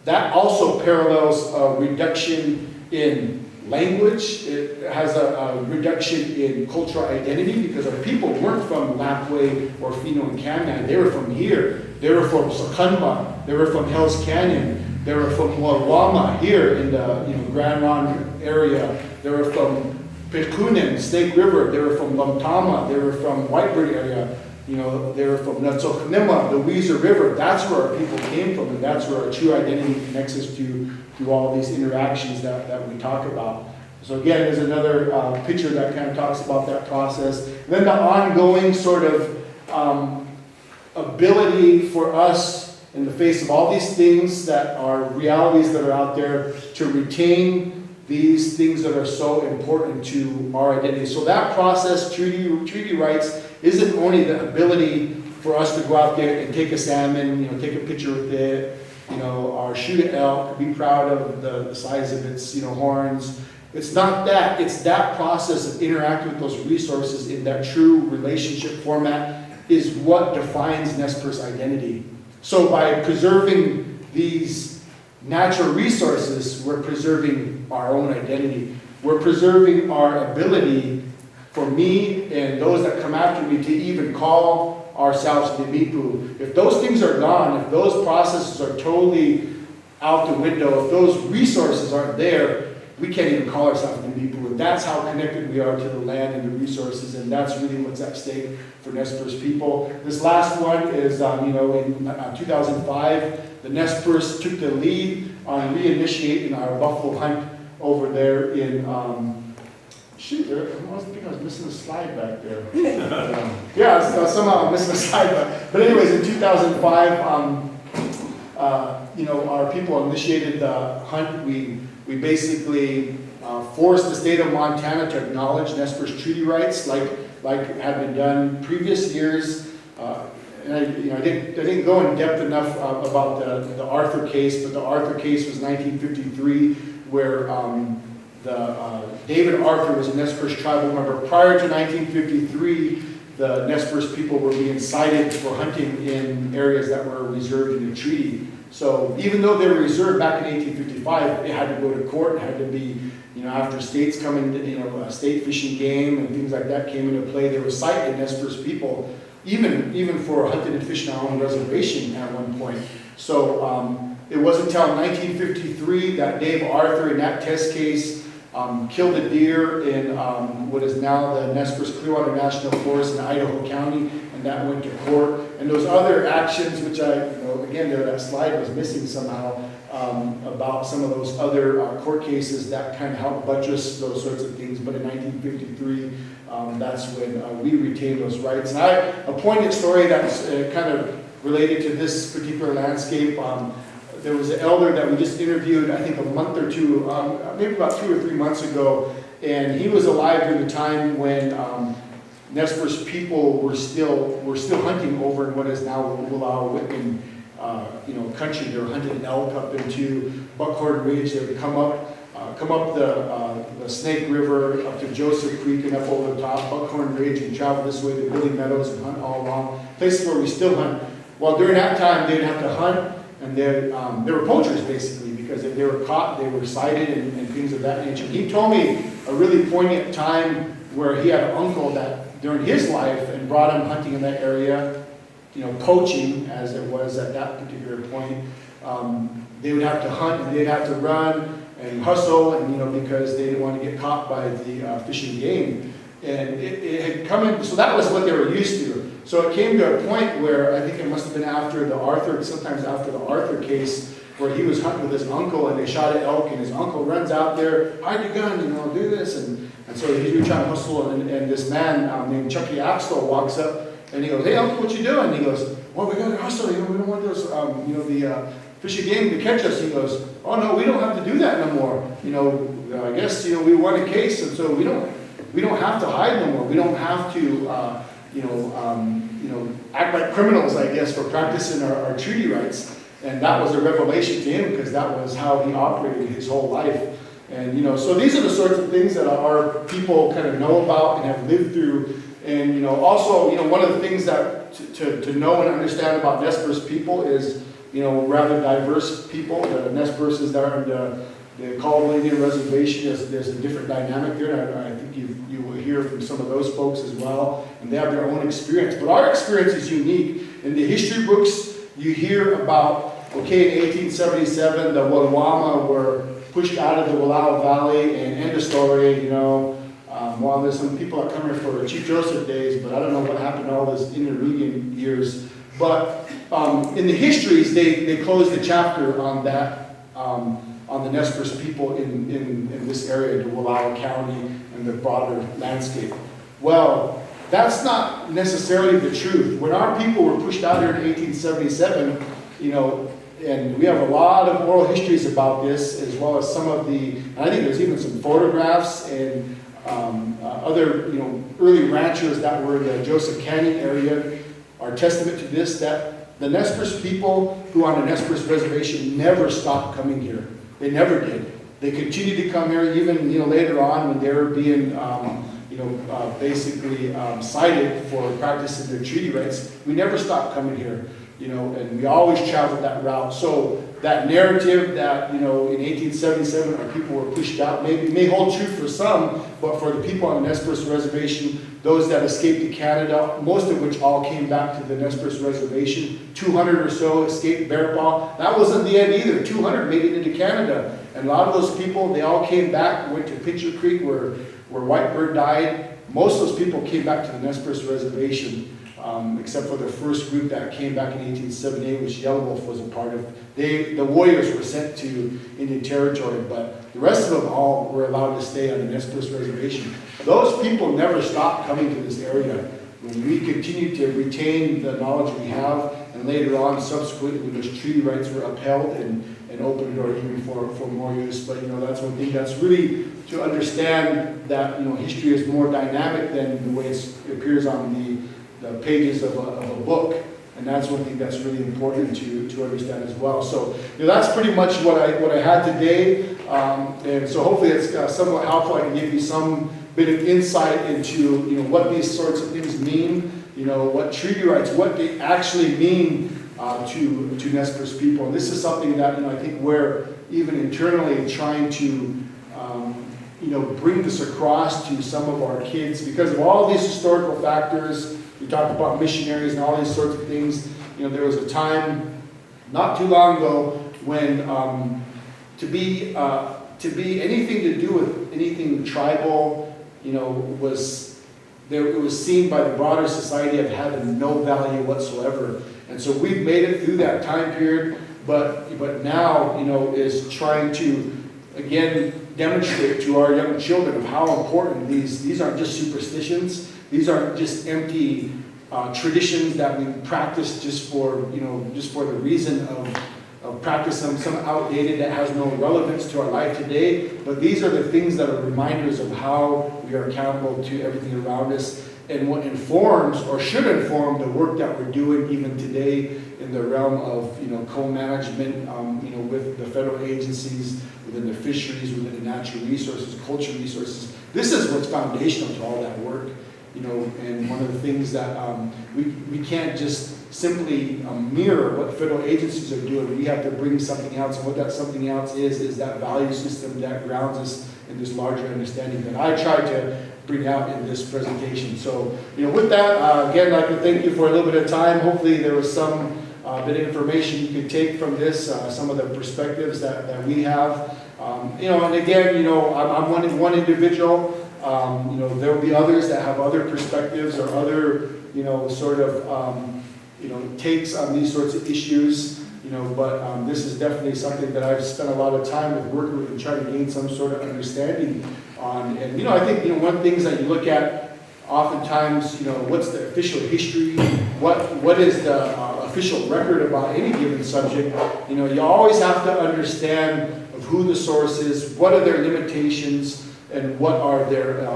That also parallels a reduction in language. It has a reduction in cultural identity, because our people weren't from Lapway or Fino and Camden. They were from here. They were from Sakamba. They were from Hell's Canyon. They were from Wallowas here in the Grand Ronde area. They were from Pekunen, Snake River. They were from Lumtama. They were from Whitebird area. They were from Nutsokanima, the Weezer River. That's where our people came from, and that's where our true identity connects us to all these interactions that we talk about. So again, there's another picture that kind of talks about that process. And then the ongoing sort of ability for us, in the face of all these things that are realities that are out there, to retain these things that are so important to our identity. So that process, treaty rights, isn't only the ability for us to go out there and take a salmon, take a picture with it, or shoot an elk, be proud of the size of its, horns. It's not that. It's that process of interacting with those resources in that true relationship format is what defines Nez Perce identity. So by preserving these natural resources, we're preserving our own identity. We're preserving our ability for me and those that come after me to even call ourselves the Mipu. If those things are gone, if those processes are totally out the window, if those resources aren't there, we can't even call ourselves the Mipu. And that's how connected we are to the land and the resources, and that's really what's at stake for Nez Perce people. This last one is, in 2005, the Nez Perce took the lead on reinitiating our buffalo hunt over there in, I think I was missing a slide back there. Somehow I'm missing a slide. But anyways, in 2005, our people initiated the hunt. We basically forced the state of Montana to acknowledge Nez Perce treaty rights, like had been done previous years. And I didn't go in depth enough about the Arthur case, but the Arthur case was 1953, where David Arthur was a Nez Perce tribal member. Prior to 1953, the Nez Perce people were being cited for hunting in areas that were reserved in the treaty. So even though they were reserved back in 1855, it had to go to court, it had to be, after states come in, state fishing game and things like that came into play, they were citing Nez Perce people, even for hunting and fishing on our own reservation at one point. So it wasn't until 1953 that Dave Arthur, in that test case, killed a deer in what is now the Nez Perce Clearwater National Forest in Idaho County, and that went to court. And those other actions, which again, that slide was missing somehow, about some of those other court cases that kind of helped buttress those sorts of things. But in 1953, that's when we retained those rights. And a poignant story that's kind of related to this particular landscape. There was an elder that we just interviewed, I think a month or two, maybe about 2 or 3 months ago, and he was alive during the time when Nez Perce people were still hunting over in what is now Wallowa country. They were hunting elk up into Buckhorn Ridge. They would come up the Snake River up to Joseph Creek and up over the top Buckhorn Ridge and travel this way to Billy Meadows and hunt all along places where we still hunt. Well, during that time, they'd have to hunt. And they were poachers, basically, because if they were caught, they were cited and things of that nature. He told me a really poignant time where he had an uncle that, during his life, and brought him hunting in that area, poaching, as it was at that particular point. They would have to hunt, and they'd have to run and hustle, and because they didn't want to get caught by the fishing game. And it had come in, so that was what they were used to. So it came to a point where I think it must have been sometimes after the Arthur case, where he was hunting with his uncle and they shot an elk, and his uncle runs out there, hide your gun, do this. And so he's really trying to hustle, and this man named Chucky Axtell walks up and he goes, "Hey uncle, what you doing?" And he goes, "Well, we got to hustle, we don't want those, the fishing game to catch us." He goes, "Oh no, we don't have to do that no more. I guess, we won a case, and so we don't have to hide no more. We don't have to, act like criminals, I guess, for practicing our treaty rights." And that was a revelation to him, because that was how he operated his whole life. And, so these are the sorts of things that our people kind of know about and have lived through. And, also, one of the things that to know and understand about Nez Perce people is, rather diverse people. The Nez Perce is there, and the Caldwell Indian Reservation, there's a different dynamic there, and I think you will hear from some of those folks as well, and they have their own experience. But our experience is unique. In the history books, you hear about, in 1877, the Wallowas were pushed out of the Wallowa Valley, and end of story, well, there's some people that come here for Chief Joseph days, but I don't know what happened to all those intervening years. But in the histories, they closed the chapter on that, on the Nez Perce people in this area, the Wallowa County and the broader landscape. Well, that's not necessarily the truth. When our people were pushed out here in 1877, and we have a lot of oral histories about this, as well as some of I think there's even some photographs and other, early ranchers that were in the Joseph Canyon area are testament to this, that the Nez Perce people who on the Nez Perce Reservation never stopped coming here. They never did. They continued to come here even, later on when they were being, basically cited for practicing their treaty rights. We never stopped coming here, and we always traveled that route. So that narrative that, in 1877 our people were pushed out may hold true for some, but for the people on the Nez Perce Reservation, those that escaped to Canada, most of which all came back to the Nez Perce Reservation, 200 or so escaped bear paw. That wasn't the end either. 200 made it into Canada. And a lot of those people, they all came back, went to Pitcher Creek where Whitebird died. Most of those people came back to the Nez Perce Reservation, except for the first group that came back in 1878, which Yellow Wolf was a part of. The warriors were sent to Indian Territory, but the rest of them all were allowed to stay on the Nez Perce Reservation. Those people never stopped coming to this area. When we continued to retain the knowledge we have, and later on, subsequently, when those treaty rights were upheld and opened or even for more use. But that's one thing that's really to understand that history is more dynamic than the way it appears on the pages of a book. And that's one thing that's really important to understand as well. So that's pretty much what I had today. And so hopefully it's somewhat helpful. I can give you some bit of insight into what these sorts of things mean. What treaty rights, what they actually mean to Nez Perce people. And this is something that, I think we're even internally trying to, bring this across to some of our kids because of all these historical factors. We talked about missionaries and all these sorts of things. There was a time not too long ago when to be anything to do with anything tribal, it was seen by the broader society of having no value whatsoever. And so we've made it through that time period, but now, is trying to, again, demonstrate to our young children of how important these aren't just superstitions. These aren't just empty traditions that we practice just for the reason of practicing some outdated that has no relevance to our life today. But these are the things that are reminders of how we are accountable to everything around us and what informs or should inform the work that we're doing even today in the realm of co-management with the federal agencies, within the fisheries, within the natural resources, cultural resources. This is what's foundational to all that work. And one of the things that we can't just simply mirror what federal agencies are doing. We have to bring something else, and what that something else is that value system that grounds us in this larger understanding that I tried to bring out in this presentation. So, with that, again, I'd like to thank you for a little bit of time. Hopefully there was some bit of information you could take from this, some of the perspectives that we have. And again, I'm one individual. There will be others that have other perspectives or other, takes on these sorts of issues, but this is definitely something that I've spent a lot of time with working with and trying to gain some sort of understanding on. And, I think, one of the things that you look at oftentimes, what's the official history? What is the official record about any given subject? You always have to understand of who the source is, what are their limitations, and what are their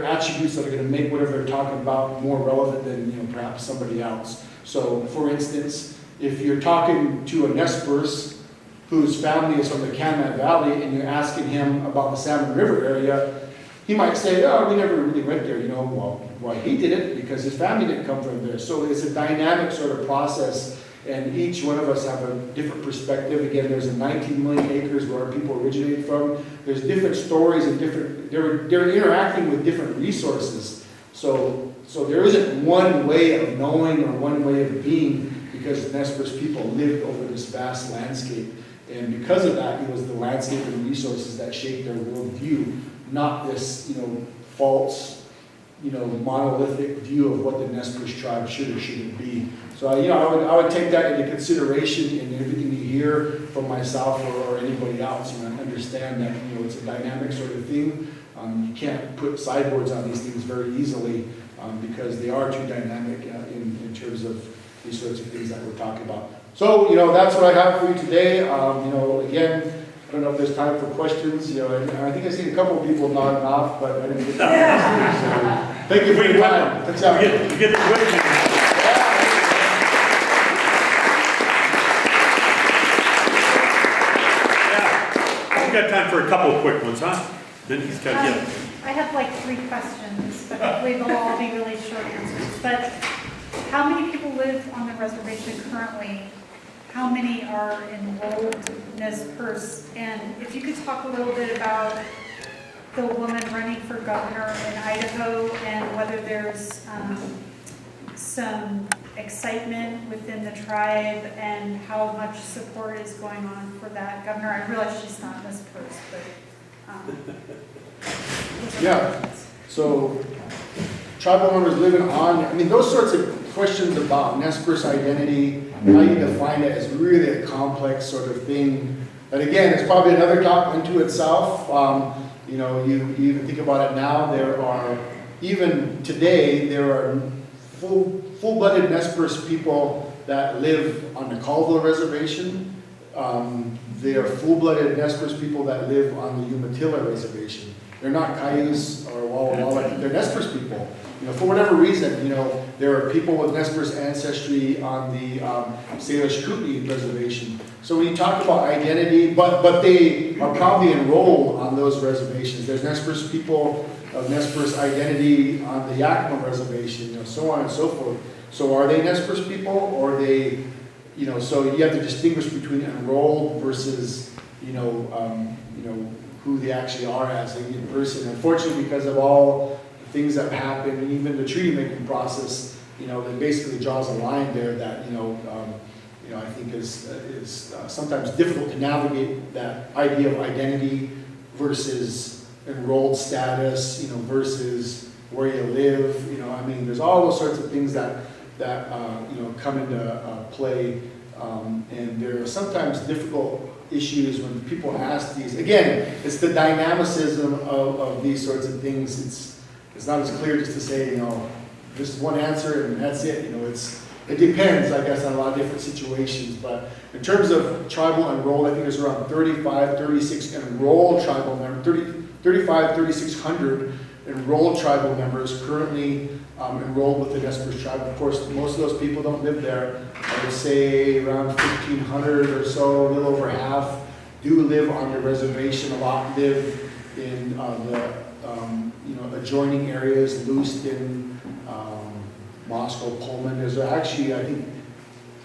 attributes that are going to make whatever they're talking about more relevant than perhaps somebody else. So, for instance, if you're talking to a Nez Perce whose family is from the Canada Valley and you're asking him about the Salmon River area, he might say, "Oh, we never really went there." Well, he did it because his family didn't come from there. So it's a dynamic sort of process. And each one of us have a different perspective. Again, there's 19 million acres where our people originate from. There's different stories and they're interacting with different resources. So there isn't one way of knowing or one way of being because Nez Perce people lived over this vast landscape. And because of that, it was the landscape and resources that shaped their worldview, not this, false, monolithic view of what the Nez Perce tribe should or shouldn't be. So, I would take that into consideration in everything you hear from myself or anybody else, and understand that, it's a dynamic sort of thing. You can't put sideboards on these things very easily because they are too dynamic in terms of these sorts of things that we're talking about. So, that's what I have for you today. Again, I don't know if there's time for questions. I think I see a couple of people nodding off, but I didn't get to answer. So, thank you for your time. Thanks out. You get the question. We've got time for a couple of quick ones, huh? Then he's got, yeah. I have like 3 questions, but hopefully they'll all be really short answers. But how many people live on the reservation currently? How many are enrolled in Nez Perce? And if you could talk a little bit about the woman running for governor in Idaho and whether there's some excitement within the tribe and how much support is going on for that governor. I realize she's not Nez Perce, but yeah. So tribal members living on, those sorts of questions about Nez Perce identity, how you define it, is really a complex sort of thing. But again, it's probably another talk unto itself. You even think about it now, there are, even today, there are full-blooded Nez Perce people that live on the Colville Reservation. They are full-blooded Nez Perce people that live on the Umatilla Reservation. They're not Cayuse or Wallowas, they're Nez Perce people. For whatever reason, there are people with Nez Perce ancestry on the Salish Kootenai Reservation. So when you talk about identity, but they are probably enrolled on those reservations. There's Nez Perce people of Nez Perce identity on the Yakima Reservation, so on and so forth. So are they Nez Perce people, or are they, so you have to distinguish between enrolled versus, who they actually are as a person. Unfortunately, because of all the things that happen, even the treaty making process, that basically draws a line there that, I think is sometimes difficult to navigate that idea of identity versus enrolled status, versus where you live. There's all those sorts of things that come into play, and there are sometimes difficult issues when people ask these. Again, it's the dynamicism of these sorts of things. It's not as clear just to say, this is one answer and that's it. It depends, I guess, on a lot of different situations. But in terms of tribal enrolled, I think there's around 36 enrolled tribal members, 3,600 enrolled tribal members currently enrolled with the Nez Perce tribe. Of course, most of those people don't live there. I would say around 1,500 or so, a little over half, do live on the reservation. A lot live in the adjoining areas, Lewiston, Moscow, Pullman. There's actually, I think,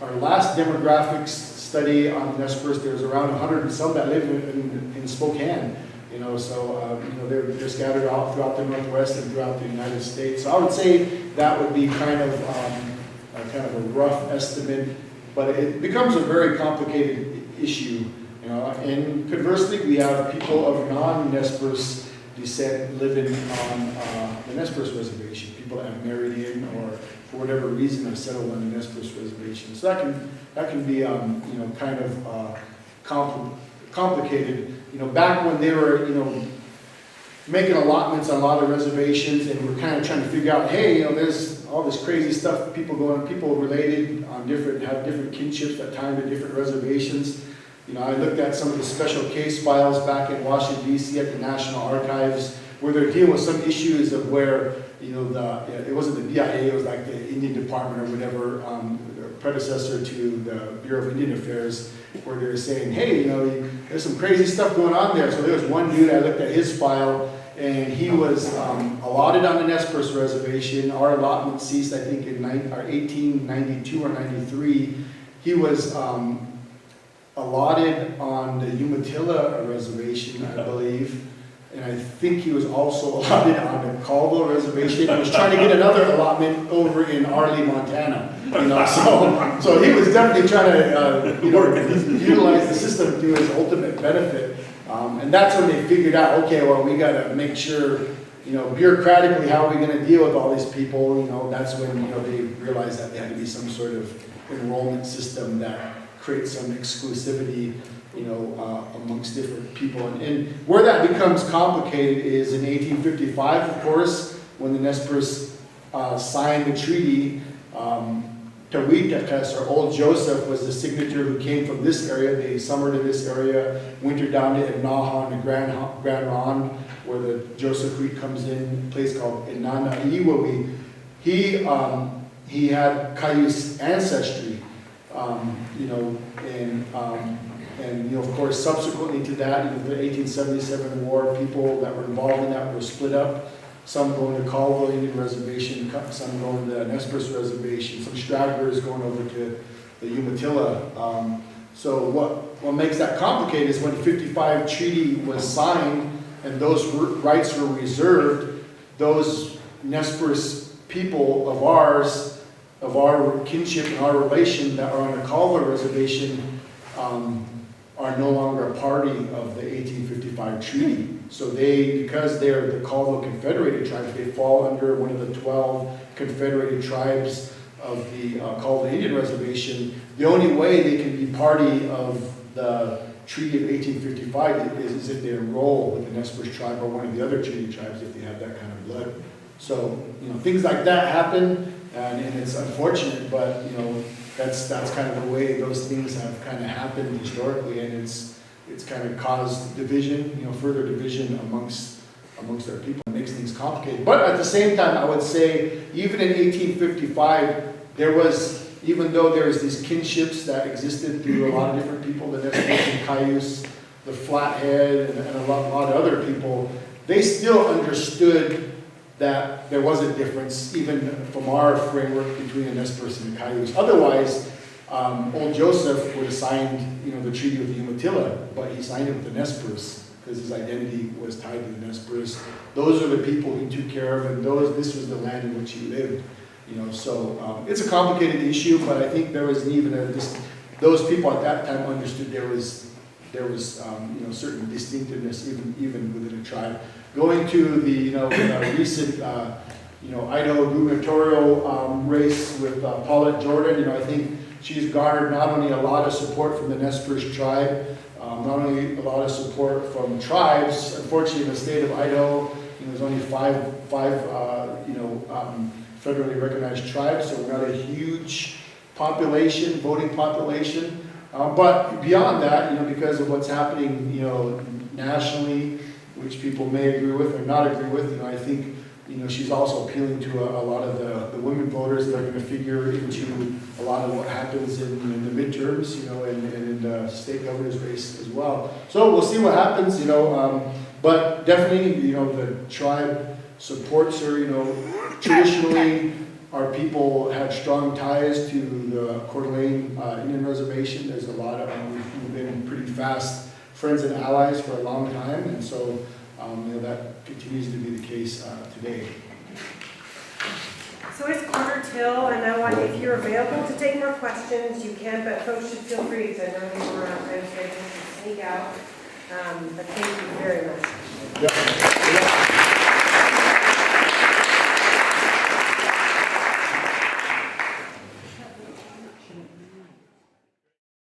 our last demographics study on Nez Perce, there's around 100 and some that live in Spokane. They're scattered out throughout the Northwest and throughout the United States. So I would say that would be kind of a rough estimate, but it becomes a very complicated issue. And conversely, we have people of non-Nez Perce descent living on the Nez Perce reservation. People that have married in or for whatever reason have settled on the Nez Perce reservation. So that can be kind of complicated. Back when they were making allotments on a lot of reservations, and we're kind of trying to figure out, hey, there's all this crazy stuff, people related on have different kinships at time to different reservations. I looked at some of the special case files back in Washington, D.C. at the National Archives, where they're dealing with some issues of where, it wasn't the BIA, it was like the Indian Department or whatever, predecessor to the Bureau of Indian Affairs, where they're saying, hey, there's some crazy stuff going on there. So there was one dude, I looked at his file, and he was allotted on the Nez Perce reservation. Our allotment ceased, I think, in 1892 or 93. He was allotted on the Umatilla reservation, I believe. And I think he was also allotted on the Caldwell reservation. He was trying to get another allotment over in Arley, Montana. So he was definitely trying to utilize the system to his ultimate benefit. And that's when they figured out, okay, well, we got to make sure, bureaucratically, how are we going to deal with all these people? That's when they realized that there had to be some sort of enrollment system that creates some exclusivity, amongst different people. And where that becomes complicated is in 1855, of course, when the Nez Perce signed the treaty. Tawitas, or Old Joseph, was the signature who came from this area. They summered in this area, wintered down to Naha and the Grand Ronde, where the Joseph Creek comes in, a place called Inanaiwawi. He had Cayuse ancestry, and of course, subsequently to that, the 1877 war, people that were involved in that were split up. Some going to Caldwell Indian Reservation, some going to the Nez Perce Reservation, some stragglers going over to the Umatilla. So what makes that complicated is when the 55 treaty was signed and those rights were reserved, those Nez Perce people of ours, of our kinship and our relation that are on the Caldwell Reservation are no longer a party of the 1855 treaty. So because they're the Caldwell Confederated Tribes, they fall under one of the 12 Confederated Tribes of the Caldwell Indian Reservation. The only way they can be party of the Treaty of 1855 is if they enroll with the Nez Perce tribe or one of the other treaty tribes if they have that kind of blood. So, things like that happen, and it's unfortunate, but, that's kind of the way those things have kind of happened historically, and it's kind of caused division, further division amongst our people. It makes things complicated. But at the same time, I would say, even in 1855, even though there was these kinships that existed through a lot of different people, the Nez Perce and Cayuse, the Flathead, and a lot of other people, they still understood that there was a difference, even from our framework between the Nez Perce and the Cayuse. Otherwise, old Joseph would have signed, the treaty with the Umatilla, but he signed it with the Nez Perce because his identity was tied to the Nez Perce. Those are the people he took care of, and this was the land in which he lived. So it's a complicated issue, but I think there was even those people at that time understood there was certain distinctiveness even within a tribe. Going to the recent Idaho gubernatorial race with Paulette Jordan, I think she's garnered not only a lot of support from the Nez Perce tribe, not only a lot of support from tribes. Unfortunately, in the state of Idaho, there's only five federally recognized tribes, so we're not a huge population, voting population. But beyond that, because of what's happening, nationally, which people may agree with or not agree with, I think, she's also appealing to a lot of the women voters that are going to figure into a lot of what happens in the midterms, and in the state governor's race as well. So we'll see what happens, but definitely, the tribe supports her, traditionally, our people had strong ties to the Coeur d'Alene Indian Reservation. There's a lot of we've been pretty fast friends and allies for a long time, and so that continues to be the case today. So it's quarter till, and I want, if you're available to take more questions, you can, but folks should feel free, because I know they were around, to sneak out. But thank you very much. Yep.